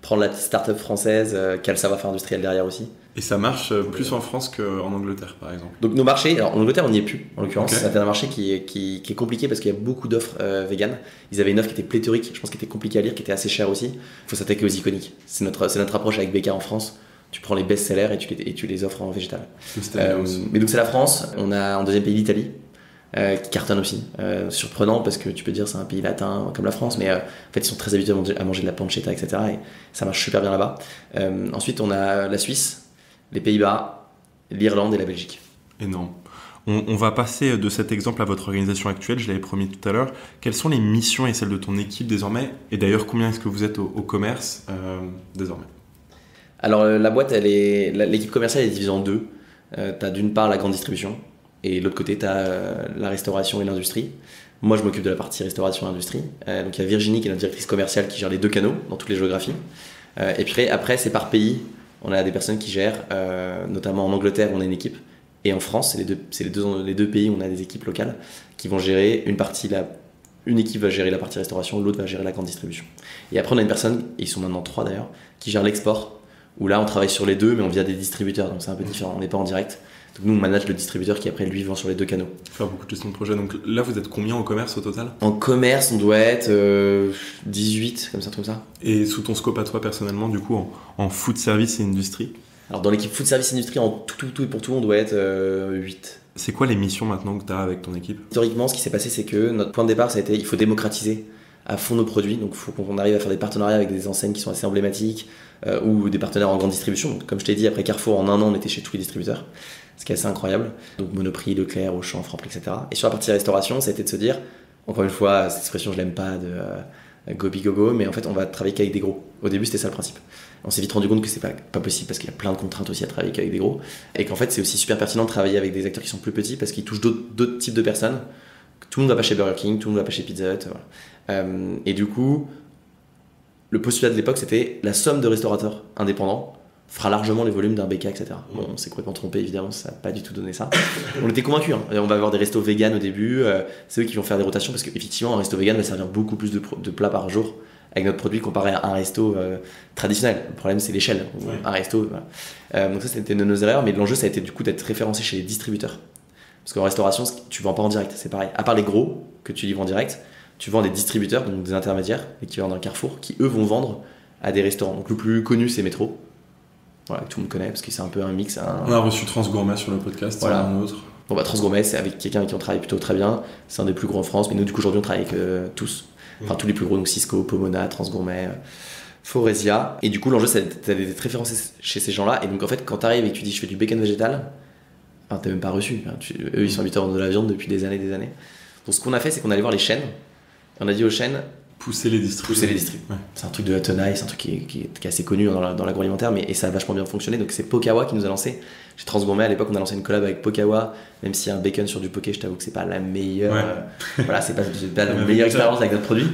prendre la start-up française qui a le savoir-faire industriel derrière aussi. Et ça marche plus en France qu'en Angleterre, par exemple. Donc nos marchés, alors en Angleterre on n'y est plus en l'occurrence, Okay. c'est un marché qui est compliqué parce qu'il y a beaucoup d'offres véganes. Ils avaient une offre qui était pléthorique, je pense qui était compliquée à lire, qui était assez chère aussi. Il faut s'attaquer aux iconiques. C'est notre approche avec BK en France. Tu prends les best-sellers et tu les offres en végétal. Mais donc c'est la France, on a en deuxième pays l'Italie. Qui cartonne aussi. Surprenant parce que tu peux dire c'est un pays latin comme la France, mais en fait ils sont très habitués à manger de la pancetta, etc. Et ça marche super bien là-bas. Ensuite on a la Suisse, les Pays-Bas, l'Irlande et la Belgique. Énorme. On va passer de cet exemple à votre organisation actuelle, je l'avais promis tout à l'heure. Quelles sont les missions et celles de ton équipe désormais? Et d'ailleurs, combien est-ce que vous êtes au commerce désormais? Alors la boîte, l'équipe commerciale est divisée en deux. Tu as d'une part la grande distribution, et de l'autre côté, tu as la restauration et l'industrie. Moi, je m'occupe de la partie restauration et industrie. Donc, il y a Virginie, qui est notre directrice commerciale, qui gère les deux canaux dans toutes les géographies. Et puis après, c'est par pays. On a des personnes qui gèrent, notamment en Angleterre, on a une équipe. Et en France, c'est les deux pays où on a des équipes locales qui vont gérer une partie. Une équipe va gérer la partie restauration, l'autre va gérer la grande distribution. Et après, on a une personne, et ils sont maintenant 3 d'ailleurs, qui gère l'export. Où là, on travaille sur les deux, mais on via des distributeurs. Donc, c'est un peu différent. On n'est pas en direct. Donc nous on manage le distributeur qui après lui vend sur les deux canaux. Faire beaucoup de gestion de projet. Donc là vous êtes combien en commerce au total? En commerce on doit être 18 comme ça. Et sous ton scope à toi personnellement du coup en food service et industrie? Alors dans l'équipe food service industrie en tout et pour tout on doit être 8. C'est quoi les missions maintenant que tu as avec ton équipe? Historiquement ce qui s'est passé c'est que notre point de départ ça a été il faut démocratiser à fond nos produits. Donc il faut qu'on arrive à faire des partenariats avec des enseignes qui sont assez emblématiques ou des partenaires en grande distribution. Donc, comme je t'ai dit après Carrefour en un an on était chez tous les distributeurs. Ce qui est assez incroyable. Donc Monoprix, Leclerc, Auchan, Franprix, etc. Et sur la partie restauration, ça a été de se dire, encore une fois, cette expression je l'aime pas de go big go go, mais en fait on va travailler qu'avec des gros. Au début c'était ça le principe. On s'est vite rendu compte que c'est pas possible parce qu'il y a plein de contraintes aussi à travailler qu'avec des gros. Et qu'en fait c'est aussi super pertinent de travailler avec des acteurs qui sont plus petits parce qu'ils touchent d'autres types de personnes. Tout le monde va pas chez Burger King, tout le monde va pas chez Pizza Hut. Voilà. Et du coup, le postulat de l'époque c'était la somme de restaurateurs indépendants fera largement les volumes d'un BK, etc. Bon, on s'est complètement trompé, évidemment, ça n'a pas du tout donné ça. On était convaincus, hein. On va avoir des restos vegan au début, c'est eux qui vont faire des rotations, parce qu'effectivement, un resto vegan va servir beaucoup plus de plats par jour avec notre produit comparé à un resto traditionnel. Le problème, c'est l'échelle. Ouais. Un resto, voilà. Donc ça, c'était nos erreurs, mais l'enjeu, ça a été du coup d'être référencé chez les distributeurs. Parce qu'en restauration, tu ne vends pas en direct, c'est pareil. À part les gros que tu livres en direct, tu vends des distributeurs, donc des intermédiaires, équivalents d'un Carrefour, qui eux vont vendre à des restaurants. Donc le plus connu, c'est Métro. Voilà, que tout le monde connaît parce que c'est un peu un mix. On a reçu Transgourmet sur le podcast, voilà. Un autre. Bon, Transgourmet, c'est avec quelqu'un avec qui on travaille plutôt très bien. C'est un des plus gros en France, mais nous, du coup, aujourd'hui, on travaille avec tous. Enfin, tous les plus gros, donc Cisco, Pomona, Transgourmet, Foresia. Et du coup, l'enjeu, c'est d'être référencé chez ces gens-là. Et donc, en fait, quand tu arrives et que tu dis je fais du bacon végétal, enfin, t'as même pas reçu. Eux, ils sont habitués à vendre de la viande depuis des années. Donc, ce qu'on a fait, c'est qu'on allait voir les chaînes. Et on a dit aux chaînes, Pousser les distributeurs. Ouais. C'est un truc de tenaille, c'est un truc qui est assez connu dans l'agroalimentaire, et ça a vachement bien fonctionné. Donc c'est Pokawa qui nous a lancé. Chez Transgourmet, à l'époque, on a lancé une collab avec Pokawa. Même s'il y a un bacon sur du poké, je t'avoue que c'est pas la meilleure. Ouais. Voilà, c'est pas la meilleure expérience avec notre produit.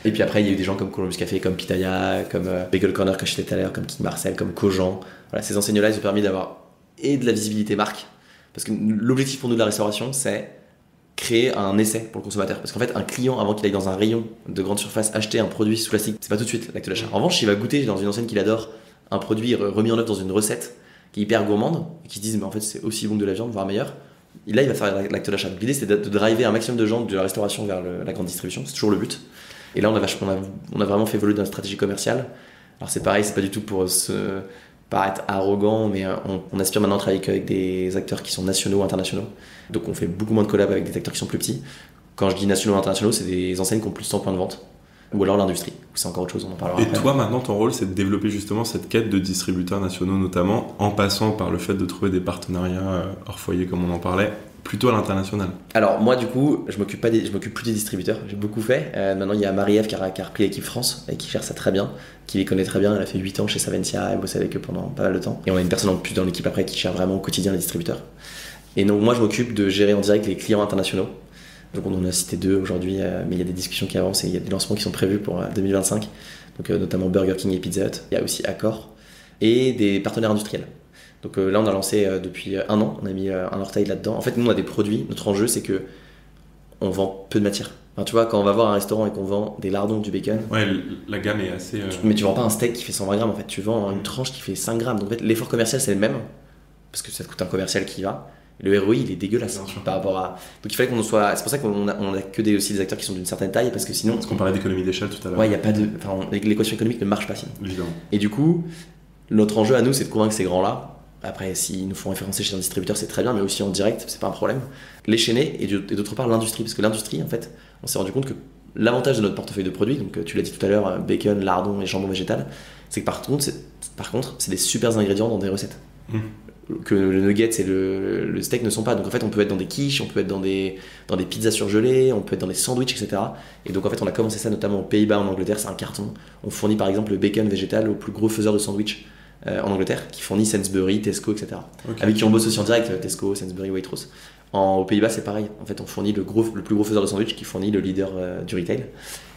Et puis après, il y a eu des gens comme Columbus Café, comme Pitaya, comme Bagel Corner que je citais tout à l'heure, comme King Marcel, comme Cogent. Voilà, ces enseignes-là, ils ont permis d'avoir et de la visibilité marque. Parce que l'objectif pour nous de la restauration, c'est créer un essai pour le consommateur. Parce qu'en fait, un client, avant qu'il aille dans un rayon de grande surface acheter un produit sous plastique, c'est pas tout de suite l'acte d'achat. En revanche, il va goûter dans une enseigne qu'il adore un produit remis en œuvre dans une recette qui est hyper gourmande, et qui se disent, mais en fait, c'est aussi bon que de la viande, voire meilleur. Et là, il va faire l'acte d'achat. Donc, l'idée, c'est de driver un maximum de gens de la restauration vers la grande distribution. C'est toujours le but. Et là, on a vraiment fait évoluer dans la stratégie commerciale. Alors, c'est pareil, c'est pas du tout pour se paraître arrogant, mais on aspire maintenant à travailler avec des acteurs qui sont nationaux ou internationaux. Donc, on fait beaucoup moins de collabs avec des acteurs qui sont plus petits. Quand je dis nationaux ou internationaux, c'est des enseignes qui ont plus de 100 points de vente. Ou alors l'industrie. C'est encore autre chose, on en parlera après. Et toi, maintenant, ton rôle, c'est de développer justement cette quête de distributeurs nationaux, notamment en passant par le fait de trouver des partenariats hors foyer, comme on en parlait, plutôt à l'international. Alors moi, du coup, je m'occupe plus des distributeurs. J'ai beaucoup fait. Maintenant, il y a Marie-Ève qui a repris l'équipe France et qui gère ça très bien, qui les connaît très bien. Elle a fait 8 ans chez Savencia, elle a bossé avec eux pendant pas mal de temps. Et on a une personne en plus dans l'équipe après qui gère vraiment au quotidien les distributeurs. Et donc moi, je m'occupe de gérer en direct les clients internationaux. Donc on en a cité 2 aujourd'hui, mais il y a des discussions qui avancent et il y a des lancements qui sont prévus pour 2025. Donc notamment Burger King et Pizza Hut. Il y a aussi Accor et des partenaires industriels. Donc là, on a lancé depuis 1 an, on a mis un orteil là-dedans. En fait, nous, on a des produits. Notre enjeu, c'est que on vend peu de matière. Enfin, tu vois, quand on va voir un restaurant et qu'on vend des lardons, du bacon. Ouais, la gamme est assez. Mais tu vends pas un steak qui fait 120 grammes. En fait, tu vends une tranche qui fait 5 grammes. Donc en fait, l'effort commercial, c'est le même parce que ça te coûte un commercial qui y va. Et le ROI, il est dégueulasse par rapport à. Donc il fallait qu'on soit. C'est pour ça qu'on a que aussi des acteurs qui sont d'une certaine taille parce que sinon. Parce qu'on parlait d'économie d'échelle tout à l'heure. Ouais, il y a pas de. Enfin, l'équation économique ne marche pas sinon. Évidemment. Et du coup, notre enjeu à nous, c'est de convaincre ces grands-là. Après, s'ils nous font référencer chez un distributeur, c'est très bien, mais aussi en direct, c'est pas un problème. Les chaîner et d'autre part l'industrie, parce que l'industrie, en fait, on s'est rendu compte que l'avantage de notre portefeuille de produits, donc tu l'as dit tout à l'heure, bacon, lardon et jambon végétal, c'est que par contre, c'est des super ingrédients dans des recettes. Que le nugget et le steak ne sont pas. Donc en fait, on peut être dans des quiches, on peut être dans des pizzas surgelées, on peut être dans des sandwichs, etc. Et donc en fait, on a commencé ça notamment aux Pays-Bas, en Angleterre, c'est un carton. On fournit par exemple le bacon végétal au plus gros faiseur de sandwich en Angleterre, qui fournit Sainsbury, Tesco, etc. Okay. Avec qui on bosse aussi en direct, Tesco, Sainsbury, Waitrose. Aux Pays-Bas, c'est pareil. En fait, on fournit le plus gros faiseur de sandwich qui fournit le leader du retail.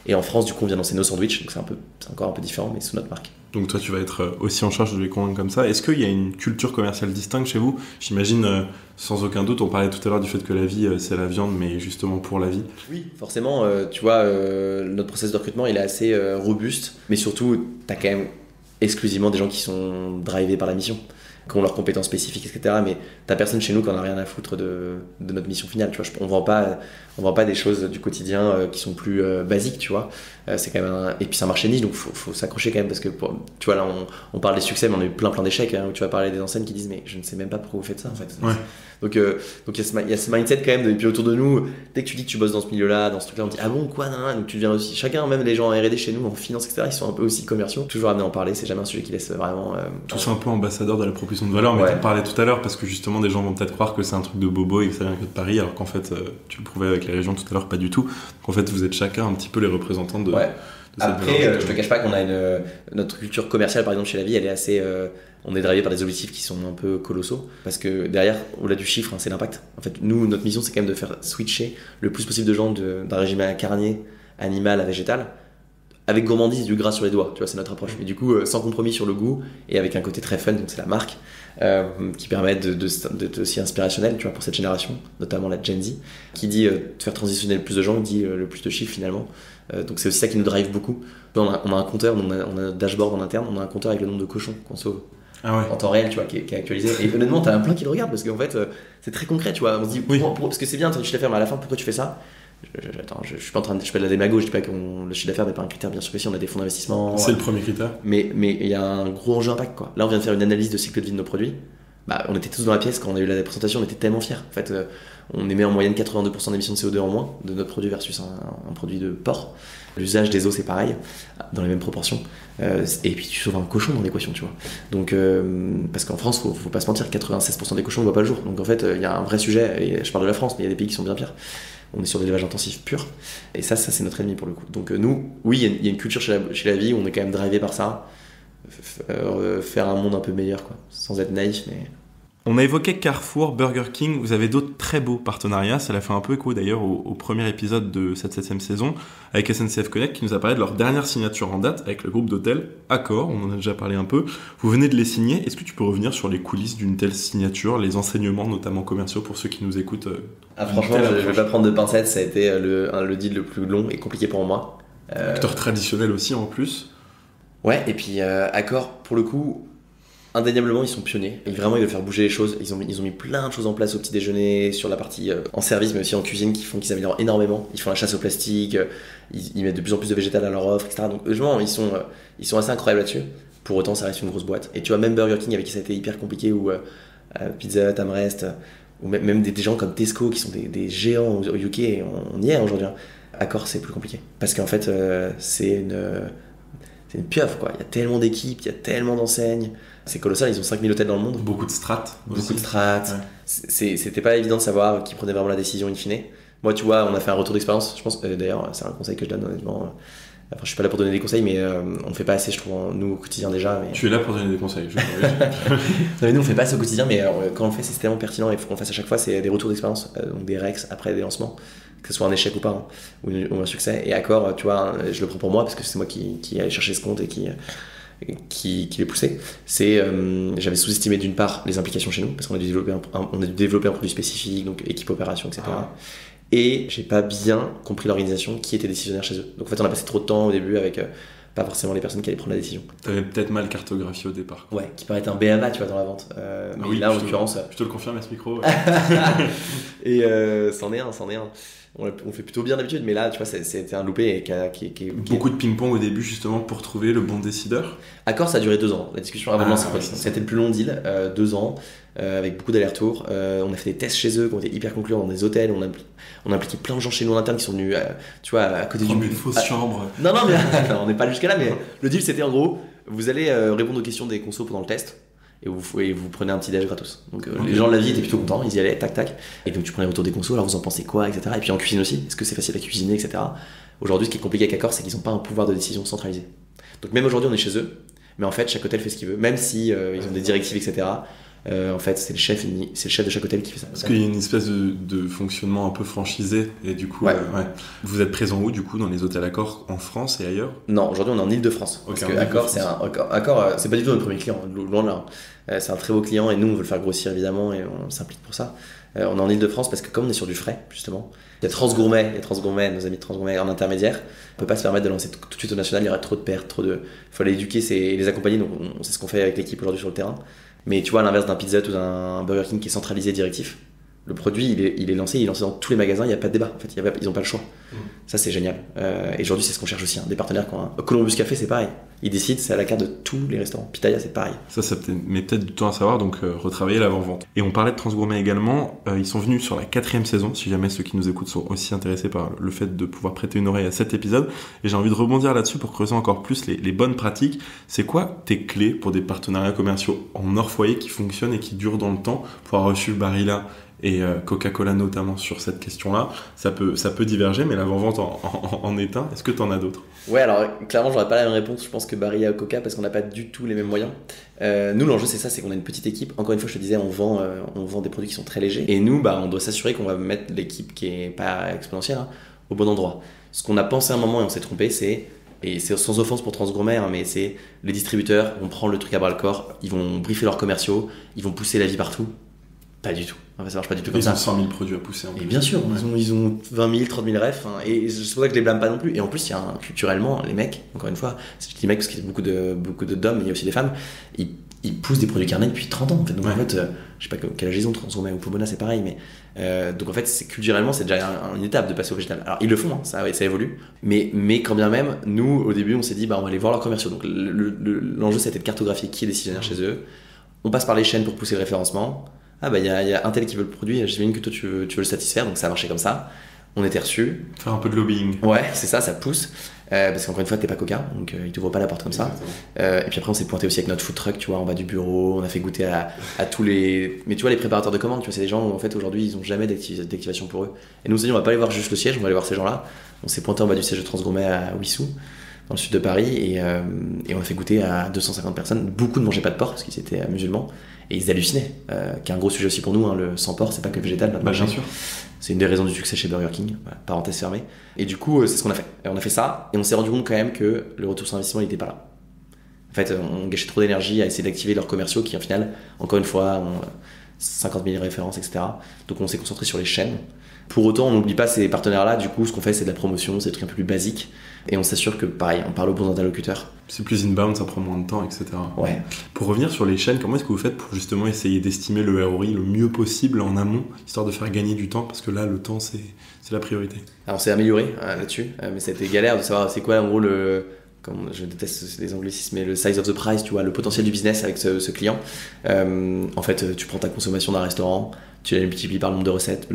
Et en France, du coup, on vient lancer nos sandwichs, donc c'est encore un peu différent, mais sous notre marque. Donc toi, tu vas être aussi en charge de les convaincre comme ça. Est-ce qu'il y a une culture commerciale distincte chez vous ? J'imagine, sans aucun doute, on parlait tout à l'heure du fait que la vie, c'est la viande, mais justement pour la vie. Oui, forcément, tu vois, notre process de recrutement, il est assez robuste, mais surtout, t'as quand même exclusivement des gens qui sont drivés par la mission, qui ont leurs compétences spécifiques, etc. Mais t'as personne chez nous qui en a rien à foutre de notre mission finale, tu vois. On vend pas des choses du quotidien qui sont plus basiques, tu vois. C'est quand même et puis c'est un marché niche, donc faut s'accrocher quand même, parce que tu vois, là on parle des succès, mais on a eu plein d'échecs, hein, où tu vas parler des enseignes qui disent mais je ne sais même pas pourquoi vous faites ça, en fait. Ouais. Donc il y a ce mindset quand même, et puis autour de nous, dès que tu dis que tu bosses dans ce milieu-là, dans ce truc-là, on dit ah bon quoi, nan. Donc tu deviens aussi, chacun, même les gens en R&D chez nous, en finance, etc., ils sont un peu aussi commerciaux, toujours amenés à en parler, c'est jamais un sujet qui laisse vraiment... Tous un peu ambassadeurs de la proposition de valeur, mais ouais. Tu en parlais tout à l'heure, parce que justement des gens vont peut-être croire que c'est un truc de bobo et que ça vient que de Paris, alors qu'en fait, tu le prouvais avec les régions tout à l'heure, pas du tout. Donc en fait, vous êtes chacun un petit peu les représentants de... Ouais. Après, je te cache pas qu'on a notre culture commerciale, par exemple chez La Vie, elle est assez... on est drivé par des objectifs qui sont un peu colossaux, parce que derrière, au-delà du chiffre, hein, c'est l'impact. En fait, nous, notre mission, c'est quand même de faire switcher le plus possible de gens d'un régime carnier, animal à végétal, avec gourmandise et du gras sur les doigts, tu vois, c'est notre approche. Mais du coup, sans compromis sur le goût, et avec un côté très fun, donc c'est la marque, qui permet d'être aussi inspirationnel, tu vois, pour cette génération, notamment la Gen Z, qui dit de faire transitionner le plus de gens, dit le plus de chiffres finalement. Donc c'est aussi ça qui nous drive beaucoup. On a un compteur, on a un dashboard en interne, on a un compteur avec le nombre de cochons qu'on sauve. Ah ouais. En temps réel, tu vois, qui est actualisé. Et honnêtement, t'as plein qui le regardent, parce qu'en fait, c'est très concret, tu vois. On se dit, oui. Parce que c'est bien ton chiffre d'affaires, mais à la fin, pourquoi tu fais ça ? Je suis pas en train de faire de la démago, je dis pas que le chiffre d'affaires n'est pas un critère, bien sûr que si, on a des fonds d'investissement. C'est le premier critère. Mais il y a un gros enjeu impact, quoi. Là, on vient de faire une analyse de cycle de vie de nos produits. On était tous dans la pièce quand on a eu la présentation, on était tellement fiers. En fait, on émet en moyenne 82% d'émissions de CO2 en moins de notre produit versus un produit de porc. L'usage des os, c'est pareil, dans les mêmes proportions. Et puis tu sauves un cochon dans l'équation, tu vois. Donc, parce qu'en France, faut pas se mentir, 96% des cochons ne voient pas le jour. Donc en fait, il y a un vrai sujet, et je parle de la France, mais il y a des pays qui sont bien pires. On est sur de l'élevage intensif pur, et ça c'est notre ennemi pour le coup. Donc nous, oui, il y a une culture chez la vie où on est quand même drivé par ça. Faire un monde un peu meilleur, quoi, sans être naïf, mais... On a évoqué Carrefour, Burger King, vous avez d'autres très beaux partenariats, ça l'a fait un peu écho d'ailleurs au premier épisode de cette 7e saison avec SNCF Connect qui nous a parlé de leur dernière signature en date avec le groupe d'hôtels Accor, on en a déjà parlé un peu, vous venez de les signer, est-ce que tu peux revenir sur les coulisses d'une telle signature, les enseignements notamment commerciaux pour ceux qui nous écoutent franchement, je vais pas prendre de pincettes, ça a été le deal le plus long et compliqué pour moi. Acteur traditionnel aussi en plus. Ouais, et puis Accor, pour le coup, indéniablement, ils sont pionniers. Et vraiment, ils veulent faire bouger les choses. Ils ont mis plein de choses en place au petit déjeuner, sur la partie en service, mais aussi en cuisine, qui font qu'ils s'améliorent énormément. Ils font la chasse au plastique, ils mettent de plus en plus de végétal à leur offre, etc. Donc, heureusement, ils sont assez incroyables là-dessus. Pour autant, ça reste une grosse boîte. Et tu vois, même Burger King, avec qui ça a été hyper compliqué, ou Pizza Hut, Amrest, ou même des gens comme Tesco, qui sont des géants au UK, on y est aujourd'hui. Accor, c'est plus compliqué. Parce qu'en fait, c'est une pieuvre, quoi. Il y a tellement d'équipes, il y a tellement d'enseignes. C'est colossal, ils ont 5000 hôtels dans le monde. Beaucoup de strates. Beaucoup de strates. Ouais. C'était pas évident de savoir qui prenait vraiment la décision in fine. Moi, tu vois, on a fait un retour d'expérience. Je pense, d'ailleurs, c'est un conseil que je donne honnêtement. Enfin, je suis pas là pour donner des conseils, mais on fait pas assez, je trouve, nous au quotidien déjà. Mais... Tu es là pour donner des conseils, je non, mais nous, on fait pas assez au quotidien, mais quand on le fait, c'est tellement pertinent et il faut qu'on le fasse à chaque fois. C'est des retours d'expérience, donc des rex après des lancements, que ce soit un échec ou pas, hein, ou un succès. Et Accor, tu vois, je le prends pour moi parce que c'est moi qui allais chercher ce compte et qui les poussait. J'avais sous-estimé d'une part les implications chez nous, parce qu'on a dû développer un produit spécifique, donc équipe opération, etc. Et j'ai pas bien compris l'organisation qui était décisionnaire chez eux. Donc en fait, on a passé trop de temps au début avec pas forcément les personnes qui allaient prendre la décision. T'avais peut-être mal cartographié au départ. Ouais, qui paraît être un BABA, tu vois, dans la vente. Mais oui, là, en l'occurrence... Je te le confirme à ce micro. Ouais. Et c'en est un. On fait plutôt bien d'habitude, mais là, tu vois, c'était un loupé qui Beaucoup de ping-pong au début, justement, pour trouver le bon décideur. Accor, ça a duré 2 ans. La discussion avant de lancer le produit. C'était le plus long deal, 2 ans, avec beaucoup d'allers-retours. On a fait des tests chez eux qui ont été hyper concluants dans des hôtels. On a impliqué plein de gens chez nous en interne qui sont venus, tu vois, à côté du... Une fausse chambre. Non, mais on n'est pas jusqu'à là, mais le deal, c'était en gros, vous allez répondre aux questions des consos pendant le test. Et vous prenez un petit déj gratos. Donc les gens de la vie étaient plutôt contents, ils y allaient, tac. Et donc tu prenais le retour des consos, alors vous en pensez quoi, etc. Et puis en cuisine aussi, est-ce que c'est facile à cuisiner, etc. Aujourd'hui, ce qui est compliqué avec Accor, c'est qu'ils n'ont pas un pouvoir de décision centralisé. Donc même aujourd'hui, on est chez eux, mais en fait, chaque hôtel fait ce qu'il veut, même si ils ont des directives, etc. En fait, c'est le chef de chaque hôtel qui fait ça. Parce qu'il y a une espèce de fonctionnement un peu franchisé, et du coup, vous êtes présent où, du coup, dans les hôtels Accor en France et ailleurs? Non, aujourd'hui, on est en Ile-de-France. Parce que Accor, c'est pas du tout notre premier client, loin de là. C'est un très beau client et nous, on veut le faire grossir évidemment et on s'implique pour ça. On est en Ile-de-France parce que comme on est sur du frais, justement, il y a Transgourmet, nos amis de Transgourmet en intermédiaire, on peut pas se permettre de lancer tout de suite au national, il y aurait trop de pertes, il faut les éduquer et les accompagner, donc c'est ce qu'on fait avec l'équipe aujourd'hui sur le terrain. Mais tu vois, à l'inverse d'un Pizza Hut ou d'un Burger King qui est centralisé directif, le produit, il est lancé dans tous les magasins, il n'y a pas de débat. En fait, ils n'ont pas le choix. Ça, c'est génial. Et aujourd'hui, c'est ce qu'on cherche aussi. Des partenaires qui ont Columbus Café, c'est pareil. Ils décident, c'est à la carte de tous les restaurants. Pitaya, c'est pareil. Ça met peut-être du temps à savoir, donc retravailler l'avant-vente. Et on parlait de Transgourmet également. Ils sont venus sur la 4e saison, si jamais ceux qui nous écoutent sont aussi intéressés par le fait de pouvoir prêter une oreille à cet épisode. Et j'ai envie de rebondir là-dessus pour creuser encore plus les bonnes pratiques. C'est quoi tes clés pour des partenariats commerciaux en hors foyer qui fonctionnent et qui durent dans le temps? Pour avoir reçu Barilla et Coca-Cola notamment sur cette question-là, ça peut diverger, mais l'avant-vente en est un. Est-ce que tu en as d'autres? Ouais, alors clairement, j'aurais pas la même réponse, je pense, que Barilla ou Coca, parce qu'on n'a pas du tout les mêmes moyens. Nous, l'enjeu, c'est ça, c'est qu'on a une petite équipe. Encore une fois, je te disais, on vend des produits qui sont très légers. Et nous, on doit s'assurer qu'on va mettre l'équipe qui est pas exponentielle au bon endroit. Ce qu'on a pensé à un moment et on s'est trompé, et c'est sans offense pour Transgourmet, mais c'est les distributeurs vont prendre le truc à bras le corps, ils vont briefer leurs commerciaux, ils vont pousser la vie partout. Pas du tout. Enfin, ça marche pas du tout comme ça. Ils ont 100 000 produits à pousser. Et bien sûr, ils ont 20 000, 30 000 refs. Et c'est pour ça que je les blâme pas non plus. Et en plus, il y a culturellement, les mecs, encore une fois, je dis mecs parce qu'il y a beaucoup d'hommes, mais il y a aussi des femmes, ils poussent des produits carnés depuis 30 ans. En fait. Donc en fait, je sais pas quelle âge ils ont, Transgourmet ou Pomona, c'est pareil. Mais donc en fait, culturellement, c'est déjà une étape de passer au végétal. Alors ils le font, ça évolue. Mais quand bien même, nous, au début, on s'est dit, on va aller voir leurs commerciaux. Donc l'enjeu, c'était de cartographier qui est décisionnaire chez eux. On passe par les chaînes pour pousser le référencement. Il y a un tel qui veut le produit, j'imagine que toi tu veux le satisfaire, donc ça a marché comme ça. On était reçus. Faire un peu de lobbying. Ouais, c'est ça pousse. Parce qu'encore une fois, t'es pas Coca, donc ils t'ouvrent pas la porte comme ça. Et puis après, on s'est pointé aussi avec notre food truck, tu vois, en bas du bureau. On a fait goûter à tous les. Mais tu vois, les préparateurs de commandes, tu vois, c'est des gens où en fait aujourd'hui ils ont jamais d'activation pour eux. Et nous on s'est dit, on va pas aller voir juste le siège, on va aller voir ces gens-là. On s'est pointé en bas du siège de Transgourmet à Wissou dans le sud de Paris, et on a fait goûter à 250 personnes. Beaucoup ne mangeaient pas de porc parce qu'ils étaient musulmans, et ils hallucinaient, qui est un gros sujet aussi pour nous, hein, le sans porc, c'est pas que végétal. Bien sûr. C'est une des raisons du succès chez Burger King, voilà, parenthèse fermée. Et du coup, c'est ce qu'on a fait. Et on a fait ça, et on s'est rendu compte quand même que le retour sur investissement, il était pas là. En fait, on gâchait trop d'énergie à essayer d'activer leurs commerciaux qui, en final, encore une fois, ont 50 000 références, etc. Donc on s'est concentré sur les chaînes. Pour autant, on n'oublie pas ces partenaires-là. Du coup, ce qu'on fait, c'est de la promotion, c'est des trucs un peu plus basiques. Et on s'assure que, pareil, on parle aux bons interlocuteurs. C'est plus inbound, ça prend moins de temps, etc. Ouais. Pour revenir sur les chaînes, comment est-ce que vous faites pour justement essayer d'estimer le ROI le mieux possible en amont, histoire de faire gagner du temps? Parce que là, le temps, c'est la priorité. Alors, on s'est amélioré là-dessus, mais c'était galère de savoir c'est quoi, en gros, comme je déteste les anglicismes, mais le size of the price, tu vois, le potentiel du business avec ce client. En fait, tu prends ta consommation d'un restaurant, tu la multiplies par le nombre de recettes,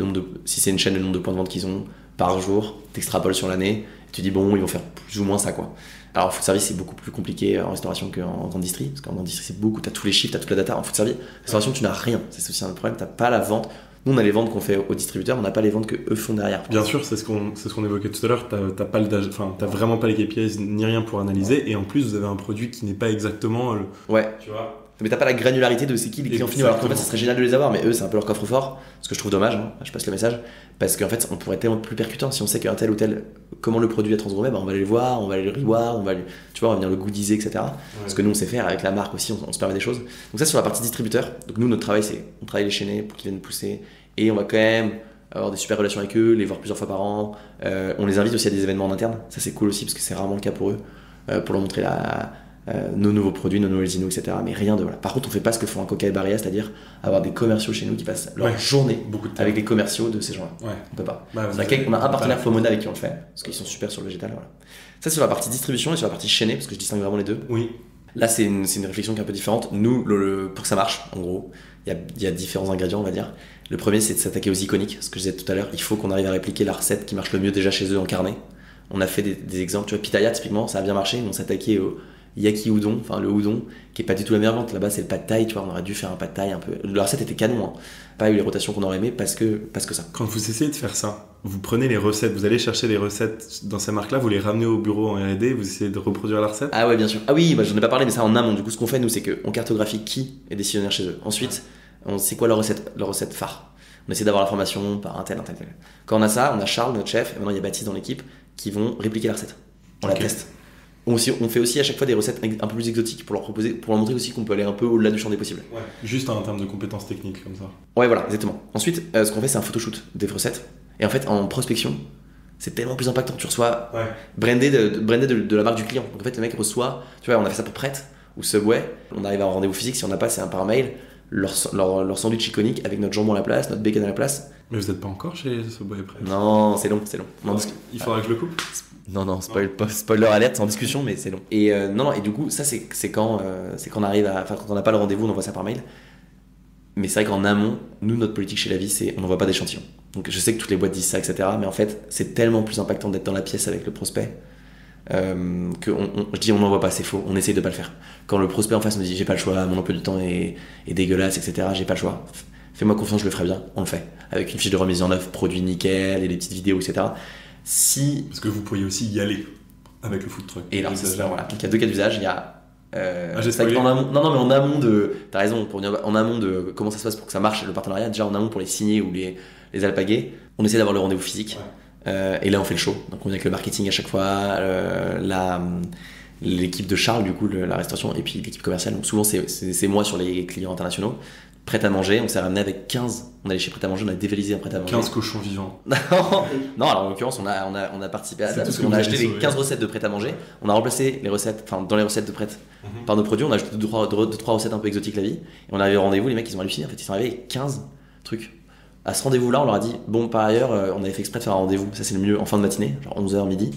si c'est une chaîne, le nombre de points de vente qu'ils ont par jour, t'extrapoles sur l'année, tu dis bon, ils vont faire plus ou moins ça, quoi. Alors en food service, c'est beaucoup plus compliqué en restauration qu'en grande distri, parce qu'en grande distri, c'est beaucoup, t'as tous les chiffres, t'as toute la data. En food service, restauration, tu n'as rien, c'est aussi un problème, t'as pas la vente. Nous, on a les ventes qu'on fait aux distributeurs, on n'a pas les ventes que eux font derrière. Bien sûr, c'est ce qu'on évoquait tout à l'heure. T'as vraiment pas les KPIs ni rien pour analyser, et en plus, vous avez un produit qui n'est pas exactement le. Ouais. Tu vois. Mais t'as pas la granularité de c'est qui les clients finaux. Alors qu'en fait, ça serait génial de les avoir, mais eux, c'est un peu leur coffre-fort. Ce que je trouve dommage, hein. Je passe le message. Parce qu'en fait, on pourrait être tellement plus percutant si on sait qu'un tel ou tel, comment le produit est transgourmet, on va aller le voir, on va aller le revoir, on va venir le goodiser, etc. Ouais. Parce que nous, on sait faire avec la marque aussi, on se permet des choses. Donc, ça, sur la partie distributeur. Donc, nous, notre travail, c'est on travaille les chaînés pour qu'ils viennent pousser. Et on va quand même avoir des super relations avec eux, les voir plusieurs fois par an. On les invite aussi à des événements en interne. Ça, c'est cool aussi parce que c'est rarement le cas pour eux. Pour leur montrer nos nouveaux produits, nos nouvelles innos, etc. Mais rien de voilà. Par contre, on fait pas ce que font un Coca et Barilla, c'est-à-dire avoir des commerciaux chez nous qui passent leur journée avec les commerciaux de ces gens-là. Ouais. On peut pas. On a un partenaire Fomona avec qui on le fait parce qu'ils sont super sur le végétal. Voilà. Ça, c'est sur la partie distribution et sur la partie chaînée parce que je distingue vraiment les deux. Oui. Là, c'est une réflexion qui est un peu différente. Nous, pour que ça marche, en gros, il y a différents ingrédients, on va dire. Le premier, c'est de s'attaquer aux iconiques. Ce que je disais tout à l'heure, il faut qu'on arrive à répliquer la recette qui marche le mieux déjà chez eux en carnet. On a fait des exemples. Tu vois, Pitaya, typiquement, ça a bien marché. On s'attaquait au yaki udon, enfin le udon, qui est pas du tout la meilleure vente. Là-bas, c'est le pad thai, tu vois. On aurait dû faire un pad thai un peu. La recette était canon, hein. Pas eu les rotations qu'on aurait aimé parce que ça. Quand vous essayez de faire ça, vous prenez les recettes, vous allez chercher les recettes dans ces marques-là, vous les ramenez au bureau en R&D, vous essayez de reproduire la recette. Ah ouais, bien sûr. Ah oui, j'en ai pas parlé, mais ça en amont. Du coup, ce qu'on fait, nous, c'est qu'on cartographie qui est décisionnaire chez eux. Ensuite, on sait quoi leur recette phare. On essaie d'avoir l'information par un tel. Quand on a ça, on a Charles, notre chef, et maintenant il y a Baptiste dans l'équipe, qui vont répliquer la recette. On la teste. On fait aussi à chaque fois des recettes un peu plus exotiques pour leur proposer, pour leur montrer aussi qu'on peut aller un peu au-delà du champ des possibles. Ouais. Juste en termes de compétences techniques comme ça. Ouais, voilà, exactement. Ensuite, ce qu'on fait, c'est un photoshoot des recettes. Et en fait, en prospection, c'est tellement plus impactant. Tu reçois brandé de la marque du client. Donc en fait, le mec reçoit, tu vois, on a fait ça pour Pret ou Subway. On arrive à un rendez-vous physique. Si on n'a pas, c'est un par mail. Leur sandwich iconique avec notre jambon à la place, notre bacon à la place. Mais vous n'êtes pas encore chez Subway Pret? Non, c'est long. Il faudra que je le coupe. Non, spoiler alerte, c'est en discussion, mais c'est long. Et et du coup, ça c'est quand on arrive quand on n'a pas le rendez-vous, on envoie ça par mail. Mais c'est vrai qu'en amont, nous, notre politique chez La Vie, c'est on n'envoie pas d'échantillons. Donc je sais que toutes les boîtes disent ça, etc. Mais en fait, c'est tellement plus impactant d'être dans la pièce avec le prospect je dis on n'envoie pas, c'est faux, on essaye de pas le faire. Quand le prospect en face nous dit j'ai pas le choix, mon emploi du temps est dégueulasse, etc. J'ai pas le choix. Fais-moi confiance, je le ferai bien, on le fait. Avec une fiche de remise en œuvre, produit nickel et des petites vidéos, etc. Parce que vous pourriez aussi y aller avec le food truck. Et là, voilà. Donc il y a deux cas d'usage. Il y a en amont, mais en amont de, t'as raison, en amont de comment ça se passe pour que ça marche le partenariat. Déjà en amont pour les signer ou les alpaguer, on essaie d'avoir le rendez-vous physique. Et là on fait le show. Donc on vient avec le marketing à chaque fois, l'équipe de Charles du coup, la restauration, et puis l'équipe commerciale. Donc souvent c'est moi sur les clients internationaux. Prêt à manger, on s'est ramené avec 15. On allait chez Prêt à manger, on a dévalisé un Prêt à manger. 15 cochons vivants. Non, alors en l'occurrence, on a participé à ça parce qu'on a acheté les 15 recettes de Prêt à manger. On a remplacé les recettes, dans les recettes de Prêt par nos produits. On a ajouté 2-3 recettes un peu exotiques la vie. Et on est arrivé au rendez-vous, les mecs ils ont halluciné. En fait, ils sont arrivés avec 15 trucs. À ce rendez-vous-là, on leur a dit bon, par ailleurs, on avait fait exprès de faire un rendez-vous. Ça, c'est le mieux en fin de matinée, genre 11h midi.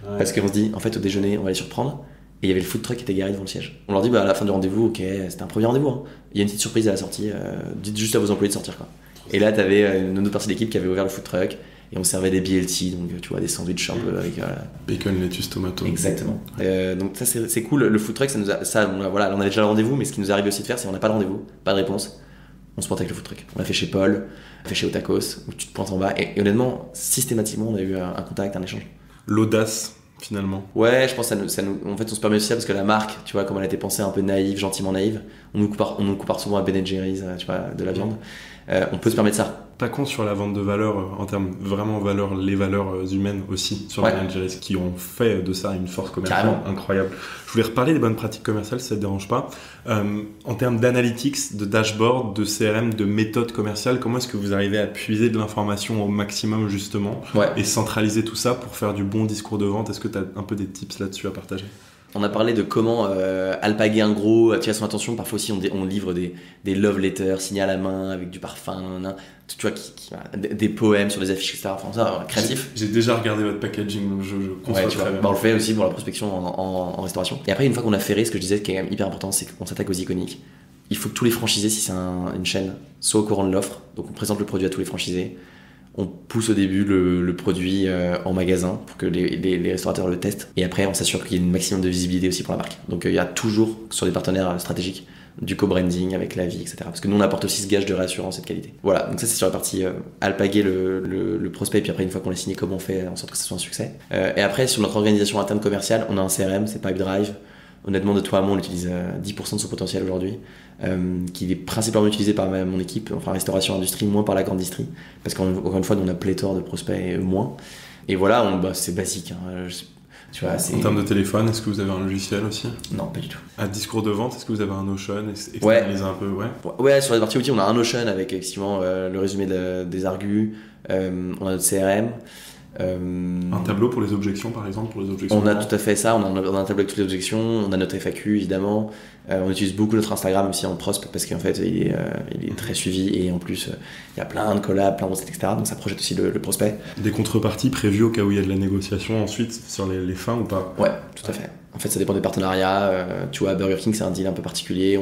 Ouais. Parce qu'on se dit, en fait, au déjeuner, on va les surprendre. Et il y avait le food truck qui était garé devant le siège. On leur dit, à la fin du rendez-vous, ok, c'était un premier rendez-vous. Hein. Il y a une petite surprise à la sortie. Dites juste à vos employés de sortir, quoi. Et là, t'avais une autre partie de l'équipe qui avait ouvert le food truck. Et on servait des BLT, donc tu vois, des sandwichs un peu avec. Bacon, lettuce, tomato. Exactement. Donc ça, c'est cool. Le food truck, voilà, on avait déjà le rendez-vous, mais ce qui nous arrive aussi de faire, c'est on n'a pas de rendez-vous, pas de réponse. On se pointe avec le food truck. On l'a fait chez Paul, on l'a fait chez Otakos, où tu te pointes en bas. Et honnêtement, systématiquement, on a eu un contact, un échange. L'audace finalement. Ouais, je pense que en fait, on se permet aussi ça parce que la marque, tu vois, comme elle a été pensée un peu naïve, gentiment naïve, on nous compare souvent à Ben & Jerry's, tu vois, de la viande. On peut se permettre ça. Pas con sur la vente de valeur en termes vraiment les valeurs humaines aussi sur Ben & Jerry's qui ont fait de ça une force commerciale incroyable. Je voulais reparler des bonnes pratiques commerciales, si ça te dérange pas. En termes d'analytics, de dashboard, de CRM, de méthode commerciale, comment est-ce que vous arrivez à puiser de l'information au maximum justement et centraliser tout ça pour faire du bon discours de vente? Est-ce que tu as un peu des tips là-dessus à partager? On a parlé de comment alpaguer un gros, attirer son attention. Parfois aussi, on livre des love letters signés à la main avec du parfum, tu vois, des poèmes sur les affiches, etc. Enfin, ça, créatif. J'ai déjà regardé votre packaging, donc je conçois très bien. On le fait aussi pour la prospection en restauration. Et après, une fois qu'on a ferré, ce que je disais qui est quand même hyper important, c'est qu'on s'attaque aux iconiques. Il faut que tous les franchisés, si c'est une chaîne, soient au courant de l'offre. Donc on présente le produit à tous les franchisés. On pousse au début le produit en magasin pour que les restaurateurs le testent. Et après, on s'assure qu'il y ait un maximum de visibilité aussi pour la marque. Donc il y a toujours, sur des partenaires stratégiques, du co-branding avec la vie, etc. Parce que nous, on apporte aussi ce gage de réassurance et de qualité. Voilà, donc ça, c'est sur la partie alpaguer le prospect. Et puis après, une fois qu'on l'a signé, comment on fait en sorte que ce soit un succès. Et après, sur notre organisation interne commerciale, on a un CRM, c'est Pipedrive. Honnêtement, de toi à moi, on utilise 10% de son potentiel aujourd'hui, qui est principalement utilisé par mon équipe, enfin restauration, industrie, moins par la grande distrie, parce qu'encore une fois, nous, on a pléthore de prospects et moins. Et voilà, c'est basique. Tu vois, en termes de téléphone, est-ce que vous avez un logiciel aussi? Non, pas du tout. À discours de vente, est-ce que vous avez un Notion externalisé un peu? Ouais, sur les parties outils, on a un Notion avec effectivement le résumé des argus, on a notre CRM. Un tableau pour les objections, par exemple, pour les objections. On a tout à fait ça, on a un tableau avec toutes les objections, on a notre FAQ évidemment, on utilise beaucoup notre Instagram aussi en prospe parce qu'en fait il est très suivi et en plus il y a plein de collabs, plein de recettes, etc. Donc ça projette aussi le prospect. Des contreparties prévues au cas où il y a de la négociation ensuite sur les fins ou pas? Ouais, tout à fait. En fait ça dépend des partenariats, tu vois Burger King c'est un deal un peu particulier,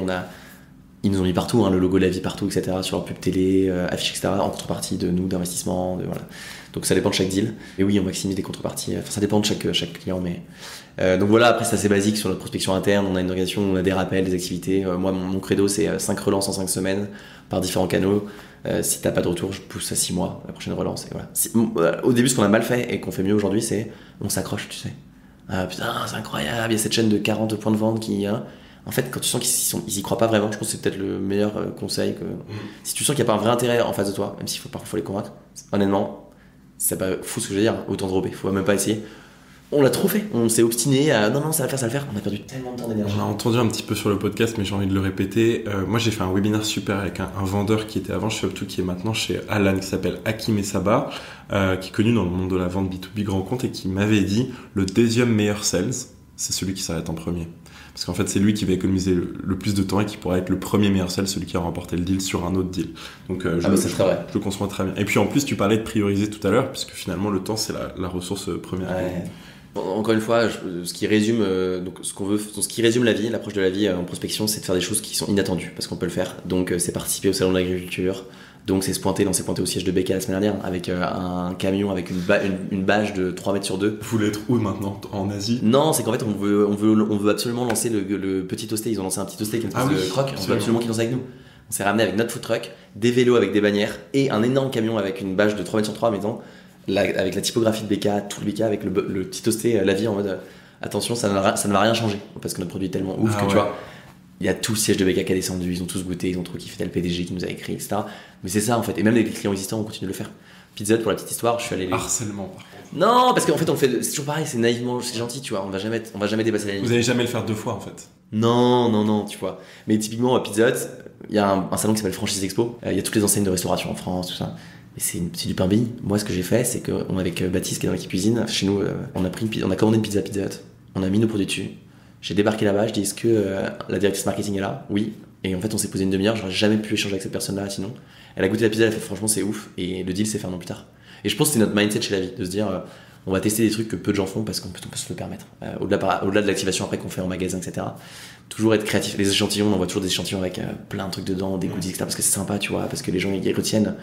ils nous ont mis partout, le logo de la vie partout, etc. sur leur pub télé, affiches, etc. en contrepartie de nous, d'investissement, voilà. Donc ça dépend de chaque deal. Et oui, on maximise les contreparties. Enfin, ça dépend de chaque client. Mais donc voilà, après c'est assez basique sur notre prospection interne. On a une organisation, on a des rappels, des activités. Moi, mon credo, c'est 5 relances en 5 semaines par différents canaux. Si t'as pas de retour, je pousse à 6 mois la prochaine relance. Et voilà. Au début, ce qu'on a mal fait et qu'on fait mieux aujourd'hui, c'est on s'accroche, tu sais. Putain, c'est incroyable, il y a cette chaîne de 40 points de vente qui... En fait, quand tu sens qu'ils y croient pas vraiment, je pense que c'est peut-être le meilleur conseil. Si tu sens qu'il n'y a pas un vrai intérêt en face de toi, même s'il faut parfois les convaincre, honnêtement, c'est pas fou ce que je veux dire, autant dropper, faut même pas essayer. On l'a trop fait, on s'est obstiné à non, ça va le faire, on a perdu tellement de temps d'énergie. On a entendu un petit peu sur le podcast, mais j'ai envie de le répéter. Moi, j'ai fait un webinaire super avec un vendeur qui était avant chez Up2, qui est maintenant chez Alan, qui s'appelle Hakim Essaba, qui est connu dans le monde de la vente B2B grand compte et qui m'avait dit le deuxième meilleur sales, c'est celui qui s'arrête en premier. Parce qu'en fait, c'est lui qui va économiser le plus de temps et qui pourra être le premier meilleur sales, celui qui a remporté le deal sur un autre deal. Donc, c'est très vrai. Je le conçois très bien. Et puis en plus, tu parlais de prioriser tout à l'heure, puisque finalement, le temps, c'est la ressource première. Ouais. Encore une fois, ce qui résume la vie, l'approche de la vie en prospection, c'est de faire des choses qui sont inattendues, parce qu'on peut le faire. Donc, c'est participer au salon de l'agriculture. Donc, c'est se pointer au siège de BK la semaine dernière, avec un camion avec une bâche de 3 mètres sur 2. Vous voulez être où maintenant? En Asie? Non, c'est qu'en fait, on veut absolument lancer le petit toasté. Ils ont lancé un petit toasté qui est une espèce de croque. On veut absolument qu'ils lancent avec nous. On s'est ramené avec notre food truck, des vélos avec des bannières et un énorme camion avec une bâche de 3 mètres sur 3, avec la typographie de BK, tout le BK, avec le petit toasté, la vie en mode attention, ça ne va rien changer parce que notre produit est tellement ouf tu vois. Il y a tout le siège de BK qui a descendu, ils ont tous goûté, ils ont trop kiffé, t'as le PDG qui nous a écrit, etc. Mais c'est ça en fait, et même les clients existants, on continue de le faire. Pizza Hut, pour la petite histoire, je suis allé. Harcèlement par contre. Non, parce qu'en fait, on le fait, c'est toujours pareil, c'est naïvement, c'est gentil, tu vois, on va jamais dépasser la ligne. Vous allez jamais le faire 2 fois en fait. Non, tu vois. Mais typiquement, à Pizza Hut, il y a un salon qui s'appelle Franchise Expo, il y a toutes les enseignes de restauration en France, tout ça. Et c'est du pain béni. Moi, ce que j'ai fait, c'est qu'on avec Baptiste qui est dans l'équipe cuisine, chez nous, on a commandé une pizza à Pizza Hut, on a mis nos produits dessus. J'ai débarqué là-bas, je dis est-ce que la directrice marketing est là? Oui. Et en fait, on s'est posé une demi-heure, j'aurais jamais pu échanger avec cette personne-là sinon. Elle a goûté la pizza, elle a fait franchement c'est ouf. Et le deal s'est fait un an plus tard. Et je pense que c'est notre mindset chez la vie, de se dire on va tester des trucs que peu de gens font parce qu'on peut se le permettre. Au-delà de l'activation après qu'on fait en magasin, etc. Toujours être créatif. Les échantillons, on envoie toujours des échantillons avec plein de trucs dedans, des goodies, etc. Parce que c'est sympa, tu vois, parce que les gens ils retiennent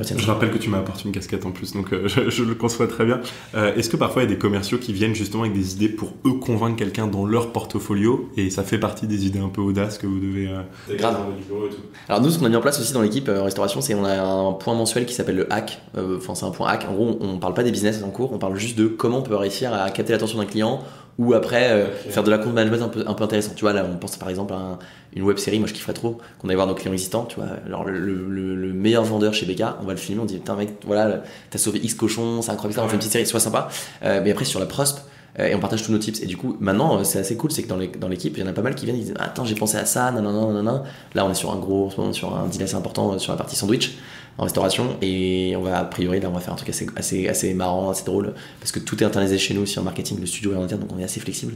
Je rappelle que tu m'as apporté une casquette en plus, donc je le conçois très bien. Est-ce que parfois il y a des commerciaux qui viennent justement avec des idées pour eux convaincre quelqu'un dans leur portfolio, et ça fait partie des idées un peu audaces que vous devez... Grave. Et tout. Alors nous, ce qu'on a mis en place aussi dans l'équipe en restauration, c'est on a un point mensuel qui s'appelle le hack. C'est un point hack. En gros, on parle pas des business en cours, on parle juste de comment on peut réussir à capter l'attention d'un client, ou après faire de la compte management un peu intéressant. Tu vois, là on pense par exemple à une web série, moi je kifferais trop qu'on aille voir nos clients existants, tu vois. Alors le meilleur vendeur chez BK, on va le filmer, on dit putain mec, voilà, t'as sauvé X cochons, c'est incroyable, on fait une petite série, soit sympa. Mais après sur la prospe, et on partage tous nos tips. Et du coup maintenant c'est assez cool, c'est que dans l'équipe il y en a pas mal qui viennent, ils disent attends, j'ai pensé à ça, nanana. Là on est sur un deal assez important sur la partie sandwich en restauration, et on va a priori là on va faire un truc assez marrant, assez drôle, parce que tout est internalisé chez nous aussi en marketing, le studio est en interne, donc on est assez flexible.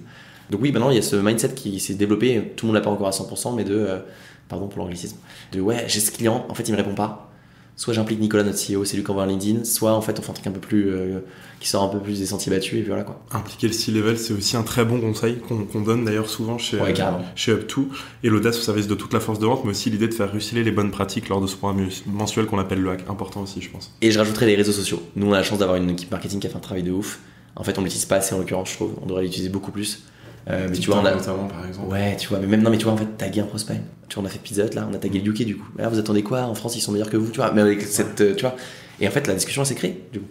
Donc oui, maintenant il y a ce mindset qui s'est développé, tout le monde l'a pas encore à 100%, mais pardon pour l'anglicisme, ouais, j'ai ce client, en fait il me répond pas, soit j'implique Nicolas, notre CEO, c'est lui qui envoie un LinkedIn, soit en fait on fait un truc un peu plus qui sort un peu plus des sentiers battus, et puis voilà quoi. Impliquer le C-level, c'est aussi un très bon conseil qu'on donne d'ailleurs souvent chez Up2, et l'audace au service de toute la force de vente, mais aussi l'idée de faire ruisseler les bonnes pratiques lors de ce point mensuel qu'on appelle le hack, important aussi je pense. Et je rajouterais les réseaux sociaux. Nous on a la chance d'avoir une équipe marketing qui a fait un travail de ouf. En fait on l'utilise pas assez en l'occurrence, je trouve, on devrait l'utiliser beaucoup plus. Mais tu vois, on a notamment par exemple. Ouais, tu vois, mais tu vois en fait taguer un prospect. Tu vois, on a fait Pizza Hut là, on a tagué le UK du coup. Mais là, vous attendez quoi? En France, ils sont meilleurs que vous, tu vois. Mais avec cette, tu vois. Et en fait, la discussion elle s'est créée du coup.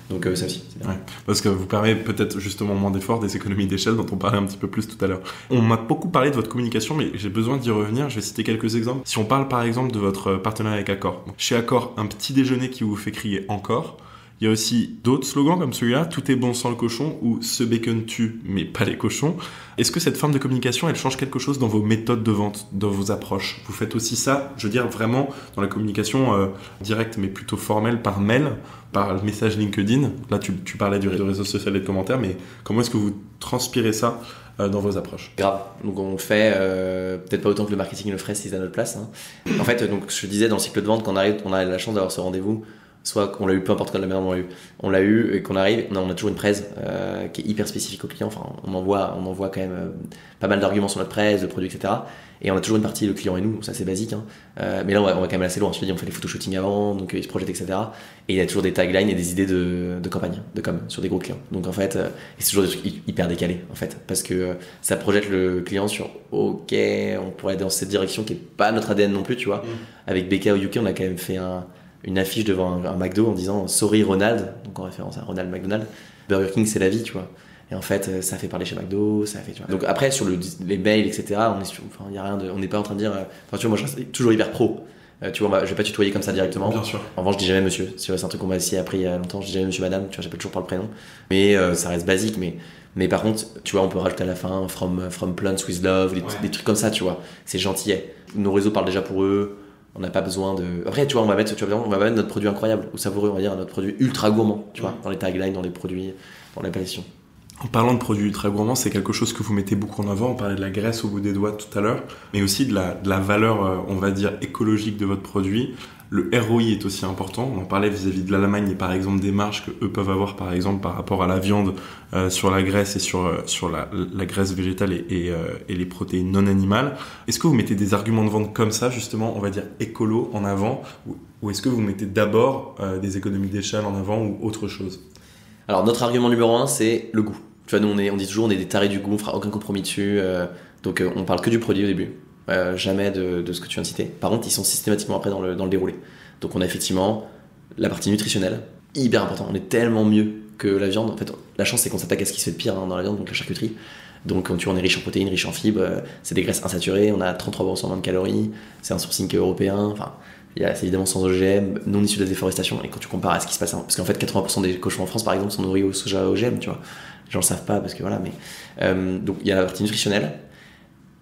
Donc ça aussi. C'est bien. Ouais, parce que vous permet peut-être justement moins d'efforts, des économies d'échelle dont on parlait un petit peu plus tout à l'heure. On m'a beaucoup parlé de votre communication, mais j'ai besoin d'y revenir. Je vais citer quelques exemples. Si on parle par exemple de votre partenariat avec Accor. Chez Accor, un petit déjeuner qui vous fait crier encore. Il y a aussi d'autres slogans comme celui-là, tout est bon sans le cochon, ou ce bacon tue, mais pas les cochons. Est-ce que cette forme de communication, elle change quelque chose dans vos méthodes de vente, dans vos approches? Vous faites aussi ça, je veux dire vraiment dans la communication directe, mais plutôt formelle, par mail, par le message LinkedIn. Là, tu parlais du réseau social et de commentaires, mais comment est-ce que vous transpirez ça dans vos approches? Grave. Donc on le fait, peut-être pas autant que le marketing le ferait si c'est à notre place. Hein. En fait, donc je disais dans le cycle de vente, quand on a la chance d'avoir ce rendez-vous, soit qu'on l'a eu, peu importe quelle manière on l'a eu, et qu'on arrive, on a toujours une presse qui est hyper spécifique au client. Enfin, on envoie quand même pas mal d'arguments sur notre presse, de produits, etc. Et on a toujours une partie le client et nous, ça c'est basique. Hein. Mais là on va quand même assez loin. Je te dis, on fait les photoshootings avant, donc ils se projettent, etc. Et il y a toujours des taglines et des idées de campagne, de com sur des gros clients. Donc en fait, c'est toujours des trucs hyper décalés en fait, parce que ça projette le client sur OK, on pourrait aller dans cette direction qui est pas notre ADN non plus, tu vois. Avec BK au UK, on a quand même fait une affiche devant un McDo en disant Sorry Ronald, donc en référence à Ronald McDonald. Burger King c'est la vie, tu vois. Et en fait ça fait parler chez McDo, ça fait, tu vois. Donc après sur les mails, etc., y a rien de, on n'est pas en train de dire, tu vois, moi je reste toujours hyper pro. Tu vois, je vais pas tutoyer comme ça directement. Bien sûr. En revanche, je dis jamais monsieur. C'est un truc qu'on m'a aussi appris il y a longtemps. Je dis jamais monsieur, madame. Tu vois, j'appelle toujours par le prénom. Mais ça reste basique. Mais par contre, tu vois, on peut rajouter à la fin from plants with love, des trucs comme ça, tu vois. C'est gentillet. Nos réseaux parlent déjà pour eux. On n'a pas besoin de. Après, tu vois, on va mettre notre produit incroyable ou savoureux, on va dire, notre produit ultra gourmand, tu vois, dans les taglines, dans les produits, dans l'appellation. En parlant de produits ultra gourmands, c'est quelque chose que vous mettez beaucoup en avant. On parlait de la graisse au bout des doigts tout à l'heure, mais aussi de la valeur, on va dire, écologique de votre produit. Le ROI est aussi important. On en parlait vis-à-vis de l'Allemagne et par exemple des marges que eux peuvent avoir par exemple par rapport à la viande, sur la graisse et sur la graisse végétale et les protéines non animales. Est-ce que vous mettez des arguments de vente comme ça, justement, on va dire écolo en avant, ou est-ce que vous mettez d'abord des économies d'échelle en avant ou autre chose? Alors notre argument numéro 1, c'est le goût. Tu vois, nous on dit toujours on est des tarés du goût, on fera aucun compromis dessus. Donc on parle que du produit au début. Jamais de ce que tu viens de citer. Par contre, ils sont systématiquement après dans le déroulé. Donc on a effectivement la partie nutritionnelle, hyper important. On est tellement mieux que la viande. En fait, la chance c'est qu'on s'attaque à ce qui se fait de pire dans la viande, donc la charcuterie. Donc tu vois, on est riche en protéines, riche en fibres, c'est des graisses insaturées, on a 33% moins de calories, c'est un sourcing européen, enfin, c'est évidemment sans OGM, non issu de la déforestation. Et quand tu compares à ce qui se passe, parce qu'en fait 80% des cochons en France par exemple sont nourris au soja OGM, tu vois. Les gens le savent pas parce que voilà, mais donc il y a la partie nutritionnelle.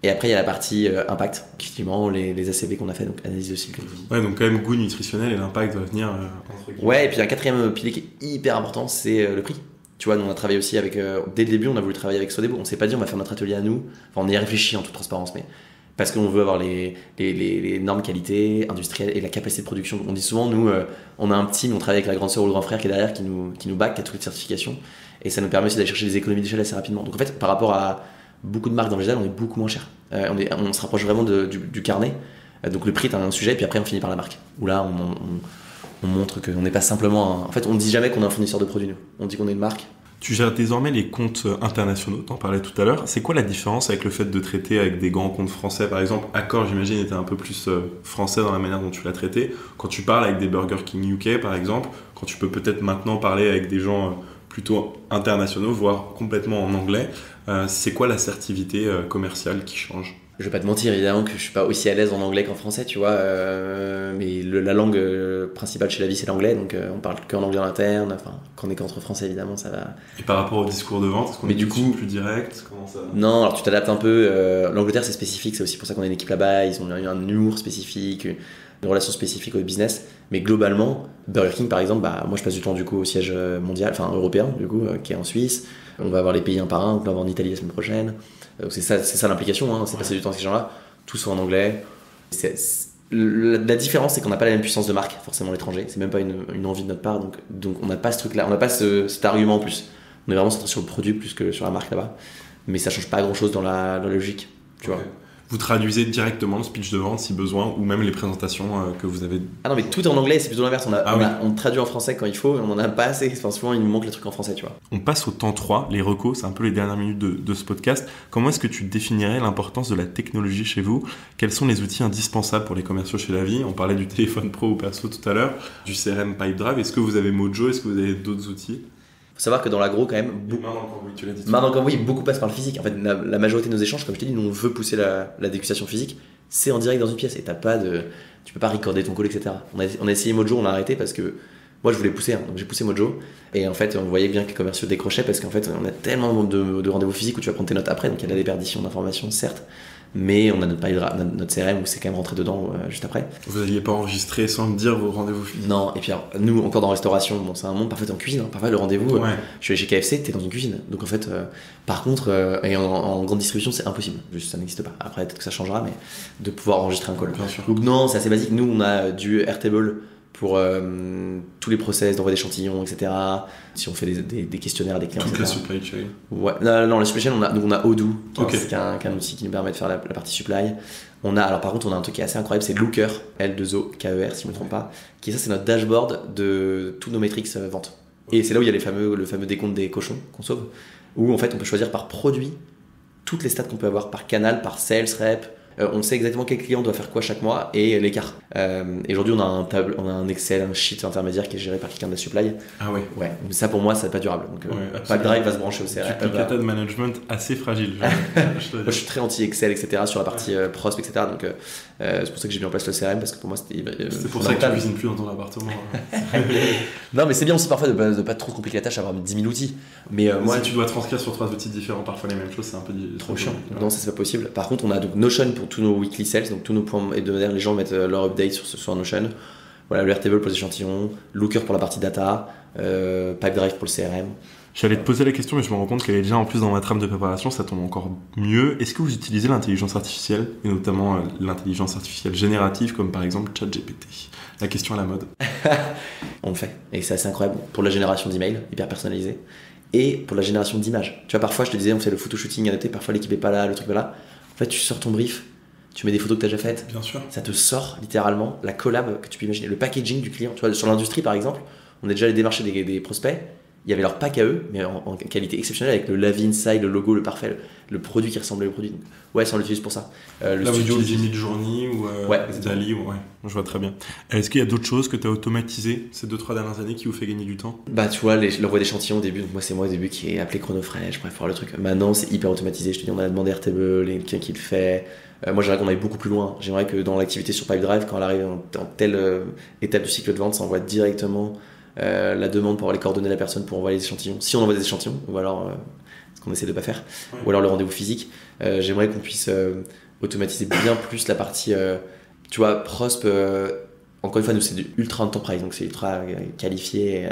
Et après, il y a la partie impact, effectivement, les ACV qu'on a fait, donc analyse de cycle de vie. Ouais, donc quand même goût nutritionnel et l'impact va venir. Ouais, et puis un quatrième pilier qui est hyper important, c'est le prix. Tu vois, nous on a travaillé aussi avec, dès le début, on a voulu travailler avec Sodebo. On s'est pas dit on va faire notre atelier à nous. Enfin, on y a réfléchi en toute transparence, mais parce qu'on veut avoir les normes qualité industrielles et la capacité de production. On dit souvent, nous, on a un team, on travaille avec la grande sœur ou le grand frère qui est derrière, qui nous back, qui a toutes les certifications. Et ça nous permet aussi d'aller chercher des économies d'échelle assez rapidement. Donc en fait, par rapport à beaucoup de marques dans le végétal, on est beaucoup moins cher. On se rapproche vraiment du carnet. Donc le prix est un sujet, puis après on finit par la marque. Où là, on montre qu'on n'est pas simplement en fait, on ne dit jamais qu'on est un fournisseur de produits, nous. On dit qu'on est une marque. Tu gères désormais les comptes internationaux, t'en parlais tout à l'heure. C'est quoi la différence avec le fait de traiter avec des grands comptes français? Par exemple, Accor, j'imagine, était un peu plus français dans la manière dont tu l'as traité. Quand tu parles avec des Burger King UK, par exemple, quand tu peux peut-être maintenant parler avec des gens plutôt internationaux, voire complètement en anglais, c'est quoi l'assertivité commerciale qui change? Je vais pas te mentir, évidemment que je suis pas aussi à l'aise en anglais qu'en français, tu vois, mais la langue principale chez la vie, c'est l'anglais, donc on parle qu'en anglais en interne, enfin, quand on est qu'entre français, évidemment, ça va. Et par rapport au discours de vente, est-ce qu'on mais est du coup, plus direct? Comment ça... Non, alors tu t'adaptes un peu, l'Angleterre c'est spécifique, c'est aussi pour ça qu'on a une équipe là-bas, ils ont eu un humour spécifique, une relation spécifique au business, mais globalement, Burger King par exemple, bah, moi je passe du temps du coup au siège mondial, enfin européen du coup, qui est en Suisse, on va avoir les pays un par un, on va avoir en Italie la semaine prochaine. C'est ça l'implication, hein, c'est passer du temps avec ces gens-là, tout soit en anglais. La différence, c'est qu'on n'a pas la même puissance de marque, forcément, à l'étranger. C'est même pas une envie de notre part, donc on n'a pas ce truc-là, on n'a pas cet argument en plus. On est vraiment centré sur le produit plus que sur la marque là-bas. Mais ça change pas grand-chose dans la logique, tu vois. Vous traduisez directement le speech de vente si besoin, ou même les présentations que vous avez. Ah non, mais tout est en anglais, c'est plutôt l'inverse. On traduit en français quand il faut, et on en a pas assez. Enfin, souvent, il nous manque les trucs en français, tu vois. On passe au temps 3, les recos, c'est un peu les dernières minutes de ce podcast. Comment est-ce que tu définirais l'importance de la technologie chez vous? Quels sont les outils indispensables pour les commerciaux chez La Vie? On parlait du téléphone pro ou perso tout à l'heure, du CRM Pipedrive. Est-ce que vous avez Mojo? Est-ce que vous avez d'autres outils? Faut savoir que dans l'agro, quand même, main dans le cambouis, beaucoup passe par le physique. En fait, la majorité de nos échanges, comme je t'ai dit, nous on veut pousser la dégustation physique, c'est en direct dans une pièce et tu peux pas recorder ton call, etc. On a essayé Mojo, on l'a arrêté parce que moi je voulais pousser, donc j'ai poussé Mojo et en fait on voyait bien que les commerciaux décrochaient parce qu'en fait on a tellement de rendez-vous physiques où tu vas prendre tes notes après, donc il y a de la déperdition d'informations certes, mais on a notre CRM où c'est quand même rentré dedans juste après. Vous n'alliez pas enregistrer sans me dire vos rendez-vous physiques? Non, et puis alors, nous encore dans restauration, bon c'est un monde, parfois t'es en cuisine, hein, parfois le rendez-vous, je suis allé chez KFC, t'es dans une cuisine, donc en fait par contre, et en grande distribution c'est impossible, juste ça n'existe pas, après peut-être que ça changera, mais de pouvoir enregistrer un call. Bien sûr. Donc non, c'est assez basique, nous on a du Airtable pour tous les process d'envoi d'échantillons, etc. Si on fait des questionnaires à des clients, toute etc. la supply chain. Ouais, non, la supply chain, on a Odoo, Okay. qui est un outil qui nous permet de faire la partie supply. Alors par contre, on a un truc qui est assez incroyable, c'est Looker, L2OKER si je ne me trompe pas, c'est notre dashboard de tous nos métriques vente. Et c'est là où il y a le fameux décompte des cochons qu'on sauve, où en fait on peut choisir par produit toutes les stats qu'on peut avoir par canal, par sales rep. On sait exactement quel client doit faire quoi chaque mois et l'écart. Et aujourd'hui, on a un Excel, un sheet intermédiaire qui est géré par quelqu'un de la supply. Ah ouais. Ouais. Mais ça pour moi, c'est pas durable. Donc, Pipedrive va se brancher au CRM. Duplicata de management assez fragile. Moi, je suis très anti Excel, etc. sur la partie prosp, etc. Donc, c'est pour ça que j'ai mis en place le CRM parce que pour moi, c'était. C'est pour ça que tu cuisines plus dans ton appartement. Non, mais c'est bien aussi parfois de pas trop compliquer la tâche, avoir 10 000 outils. Mais moi, si tu dois transcrire sur 3 outils différents, parfois les mêmes choses, c'est un peu trop chiant. Non, ça c'est pas possible. Par contre, on a donc Notion pour tous nos weekly sales, donc tous nos points hebdomadaires, les gens mettent leur update sur Notion. Voilà, le Airtable pour les échantillons, Looker pour la partie data, Pipedrive pour le CRM. J'allais te poser la question, mais je me rends compte qu'elle est déjà en plus dans ma trame de préparation, ça tombe encore mieux. Est-ce que vous utilisez l'intelligence artificielle, et notamment l'intelligence artificielle générative, comme par exemple ChatGPT? La question à la mode. On le fait, et c'est assez incroyable pour la génération d'emails, hyper personnalisé, et pour la génération d'images. Tu vois, parfois je te disais, on fait le photo shooting adapté, parfois l'équipe est pas là, le truc est pas là. En fait, tu sors ton brief, tu mets des photos que tu as déjà faites. Bien sûr. Ça te sort littéralement la collab que tu peux imaginer, le packaging du client. Tu vois, sur l'industrie par exemple, on a déjà allé démarcher des prospects. Il y avait leur pack à eux, mais en qualité exceptionnelle, avec le Lavi Inside, le logo, le parfait, le produit qui ressemblait au produit. Donc, ouais, ça on l'utilise pour ça. Le là, studio, vous utilisez Midjourney ou Dali, ouais, je vois très bien. Est-ce qu'il y a d'autres choses que tu as automatisées ces 2-3 dernières années qui vous fait gagner du temps? Bah, tu vois, l'envoi d'échantillons au début, donc moi au début qui est appelé Chronofresh, bref, voir le truc. Maintenant, c'est hyper automatisé. Je te dis, on a demandé Airtable, quelqu'un qui le fait. Moi, j'aimerais qu'on aille beaucoup plus loin. J'aimerais que dans l'activité sur Pipedrive, quand elle arrive en telle étape du cycle de vente, ça envoie directement la demande pour avoir les coordonnées de la personne pour envoyer les échantillons. Si on envoie des échantillons, ou alors ce qu'on essaie de pas faire, ou alors le rendez-vous physique, j'aimerais qu'on puisse automatiser bien plus la partie, tu vois, prosp. Encore une fois, nous c'est du ultra enterprise, donc c'est ultra qualifié,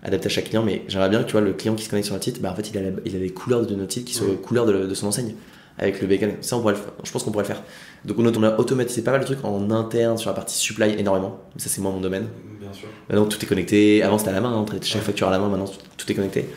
adapté à chaque client. Mais j'aimerais bien que tu vois le client qui se connecte sur notre site, bah en fait il a les couleurs de notre site qui sont les couleurs de son enseigne. Avec le bacon, ça je pense qu'on pourrait le faire. Donc on a automatisé pas mal de trucs en interne sur la partie supply énormément, mais ça c'est moi mon domaine. Bien sûr. Maintenant tout est connecté, avant c'était à la main, on traitait chaque facture à la main, maintenant tout est connecté.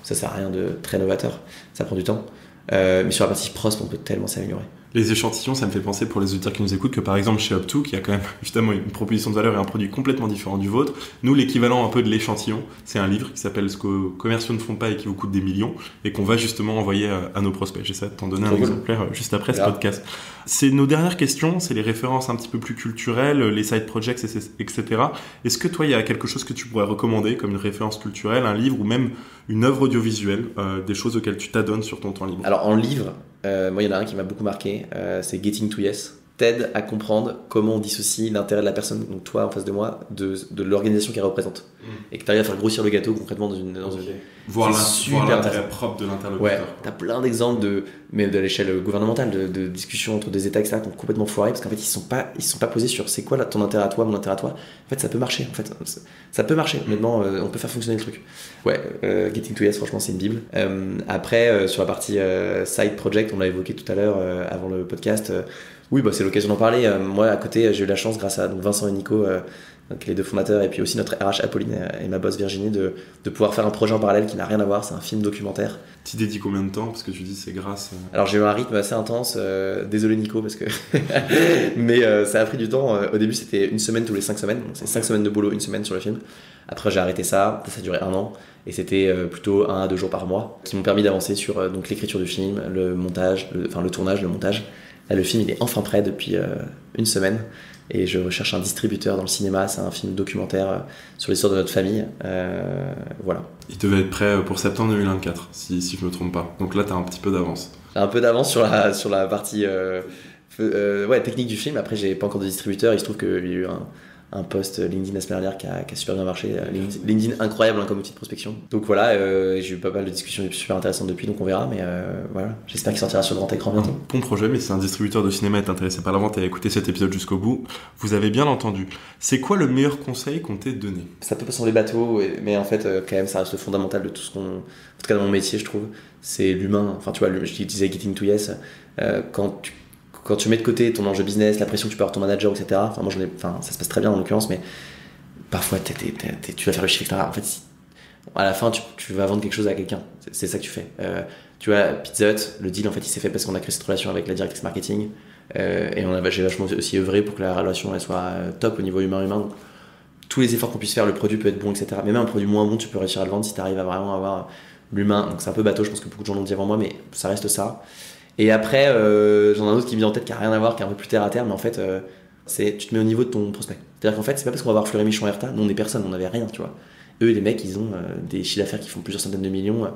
Ça sert à rien de très novateur, ça prend du temps. Mais sur la partie prosp on peut tellement s'améliorer. Les échantillons, ça me fait penser pour les auditeurs qui nous écoutent que par exemple chez Up2, qui a quand même justement une proposition de valeur et un produit complètement différent du vôtre, nous l'équivalent un peu de l'échantillon, c'est un livre qui s'appelle Ce que commerciaux ne font pas et qui vous coûte des millions et qu'on va justement envoyer à nos prospects. J'essaie de t'en donner un exemplaire juste après ce podcast. C'est nos dernières questions, c'est les références un petit peu plus culturelles, les side projects, etc. Est-ce que toi, il y a quelque chose que tu pourrais recommander comme une référence culturelle, un livre ou même une œuvre audiovisuelle, des choses auxquelles tu t'adonnes sur ton temps libre? Alors en livre, moi il y en a un qui m'a beaucoup marqué, c'est Getting to Yes. T'aide à comprendre comment on dissocie l'intérêt de la personne, donc toi en face de moi, de l'organisation qu'elle représente. Et que tu arrives à faire grossir le gâteau concrètement dans une... Voir l'intérêt propre de l'interlocuteur. Ouais, t'as plein d'exemples même de l'échelle gouvernementale, de discussions entre des États, etc., qui ont complètement foiré, parce qu'en fait ils sont pas posés sur c'est quoi ton intérêt à toi, mon intérêt à toi. En fait ça peut marcher, ça peut marcher, honnêtement, on peut faire fonctionner le truc. Ouais, Getting to Yes, franchement c'est une bible. Après, sur la partie side project, on l'a évoqué tout à l'heure avant le podcast, oui, c'est l'occasion d'en parler. Moi, à côté, j'ai eu la chance, grâce à Vincent et Nico, donc les deux fondateurs, et puis aussi notre RH Apolline et ma boss Virginie, de pouvoir faire un projet en parallèle qui n'a rien à voir. C'est un film documentaire. Tu dédies combien de temps? Parce que tu dis c'est grâce. Alors j'ai eu un rythme assez intense. Désolé Nico, parce que mais ça a pris du temps. Au début, c'était une semaine tous les 5 semaines. Donc c'est 5 semaines de boulot, une semaine sur le film. Après, j'ai arrêté ça. Ça a duré 1 an. Et c'était plutôt 1 à 2 jours par mois qui m'ont permis d'avancer sur donc l'écriture du film, le montage, le tournage, le montage. Là, le film il est enfin prêt depuis 1 semaine et je recherche un distributeur dans le cinéma. C'est un film documentaire sur l'histoire de notre famille. Voilà. Il devait être prêt pour septembre 2024, si je me trompe pas. Donc là, t'as un petit peu d'avance. Un peu d'avance sur la partie technique du film. Après, j'ai pas encore de distributeur. Il se trouve qu'il y a eu un post LinkedIn la semaine dernière qui a super bien marché. LinkedIn incroyable comme outil de prospection. Donc voilà, j'ai eu pas mal de discussions super intéressantes depuis, donc on verra. Mais voilà, j'espère qu'il sortira sur grand écran bientôt. Bon projet, mais si un distributeur de cinéma est intéressé par la vente et a écouté cet épisode jusqu'au bout, vous avez bien entendu. C'est quoi le meilleur conseil qu'on t'ait donné? Ça peut pas sembler bateau, mais en fait, quand même, ça reste le fondamental de tout ce qu'on... En tout cas, dans mon métier, je trouve, c'est l'humain. Enfin, tu vois, je disais Getting to Yes, quand tu mets de côté ton enjeu business, la pression que tu peux avoir ton manager, etc. Ça se passe très bien en l'occurrence, mais parfois tu vas faire le chiffre, etc. En fait, à la fin, tu vas vendre quelque chose à quelqu'un. C'est ça que tu fais. Tu vois, Pizza Hut, le deal, en fait, il s'est fait parce qu'on a créé cette relation avec la directrice marketing. Et j'ai vachement aussi œuvré pour que la relation elle soit top au niveau humain. Donc, tous les efforts qu'on puisse faire, le produit peut être bon, etc. Mais même un produit moins bon, tu peux réussir à le vendre si tu arrives à vraiment avoir l'humain. Donc c'est un peu bateau, je pense que beaucoup de gens l'ont dit avant moi, mais ça reste ça. Et après, j'en ai un autre qui me vient en tête qui a rien à voir, qui est un peu plus terre à terre, mais en fait, tu te mets au niveau de ton prospect. C'est-à-dire qu'en fait, c'est pas parce qu'on va voir Fleury Michon Erta, nous on est personne, on n'avait rien, tu vois. Eux, les mecs, ils ont des chiffres d'affaires qui font plusieurs centaines de millions,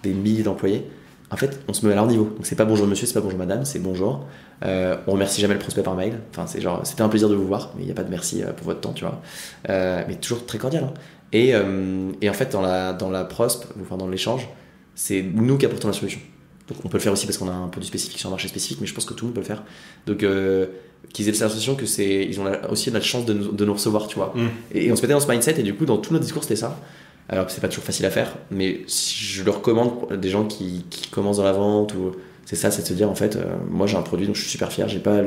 des milliers d'employés. En fait, on se met à leur niveau. Donc c'est pas bonjour monsieur, c'est pas bonjour madame, c'est bonjour. On remercie jamais le prospect par mail. Enfin, c'est genre, c'était un plaisir de vous voir, mais il n'y a pas de merci pour votre temps, tu vois. Mais toujours très cordial. Hein. Et en fait, dans la prospe, enfin dans l'échange, c'est nous qui apportons la solution. Donc on peut le faire aussi parce qu'on a un produit spécifique sur un marché spécifique, mais je pense que tout le monde peut le faire. Donc qu'ils aient la sensation que ils ont aussi la chance de nous recevoir, tu vois. Et on se mettait dans ce mindset, et du coup dans tout notre discours c'était ça. Alors que c'est pas toujours facile à faire, mais si je le recommande pour des gens qui commencent dans la vente, c'est de se dire en fait, moi j'ai un produit dont je suis super fier, j'ai pas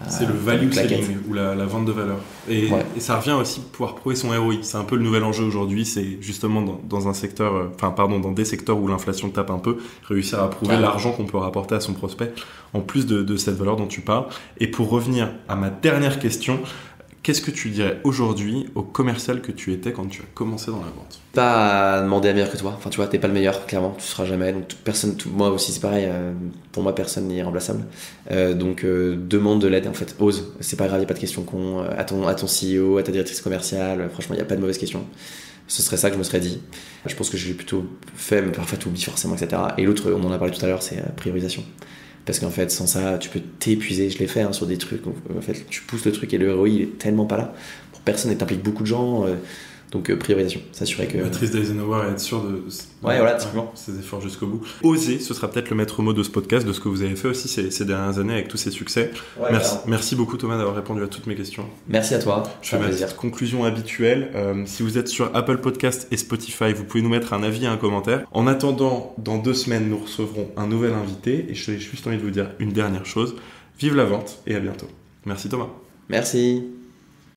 c'est le value selling ou la vente de valeur. Et ça revient aussi pouvoir prouver son ROI. C'est un peu le nouvel enjeu aujourd'hui, c'est justement dans dans des secteurs où l'inflation tape un peu, réussir à prouver l'argent qu'on peut rapporter à son prospect, en plus de cette valeur dont tu parles. Et pour revenir à ma dernière question, qu'est-ce que tu dirais aujourd'hui au commercial que tu étais quand tu as commencé dans la vente? Pas à demander à meilleur que toi. Enfin, tu vois, t'es pas le meilleur, clairement, tu seras jamais. Donc, moi aussi, c'est pareil. Pour moi, personne n'est irremplaçable. Donc, demande de l'aide, en fait. Ose. C'est pas grave, y a pas de questions con. À ton CEO, à ta directrice commerciale. Franchement, y a pas de mauvaises questions. Ce serait ça que je me serais dit. Je pense que j'ai plutôt fait, mais parfois t'oublies forcément, etc. Et l'autre, on en a parlé tout à l'heure, c'est priorisation. Parce qu'en fait, sans ça, tu peux t'épuiser. Je l'ai fait sur des trucs. En fait, tu pousses le truc et le ROI, il est tellement pas là. Pour personne, et t'impliques beaucoup de gens. Donc, priorisation. S'assurer que. Matrice d'Eisenhower et être sûr de. Typiquement. Ses efforts jusqu'au bout. Oser, ce sera peut-être le maître mot de ce podcast, de ce que vous avez fait aussi ces dernières années avec tous ces succès. Merci beaucoup, Thomas, d'avoir répondu à toutes mes questions. Merci à toi. Je fais ma petite conclusion habituelle. Si vous êtes sur Apple Podcast et Spotify, vous pouvez nous mettre un avis et un commentaire. En attendant, dans 2 semaines, nous recevrons un nouvel invité. Et j'ai juste envie de vous dire une dernière chose. Vive la vente et à bientôt. Merci, Thomas. Merci.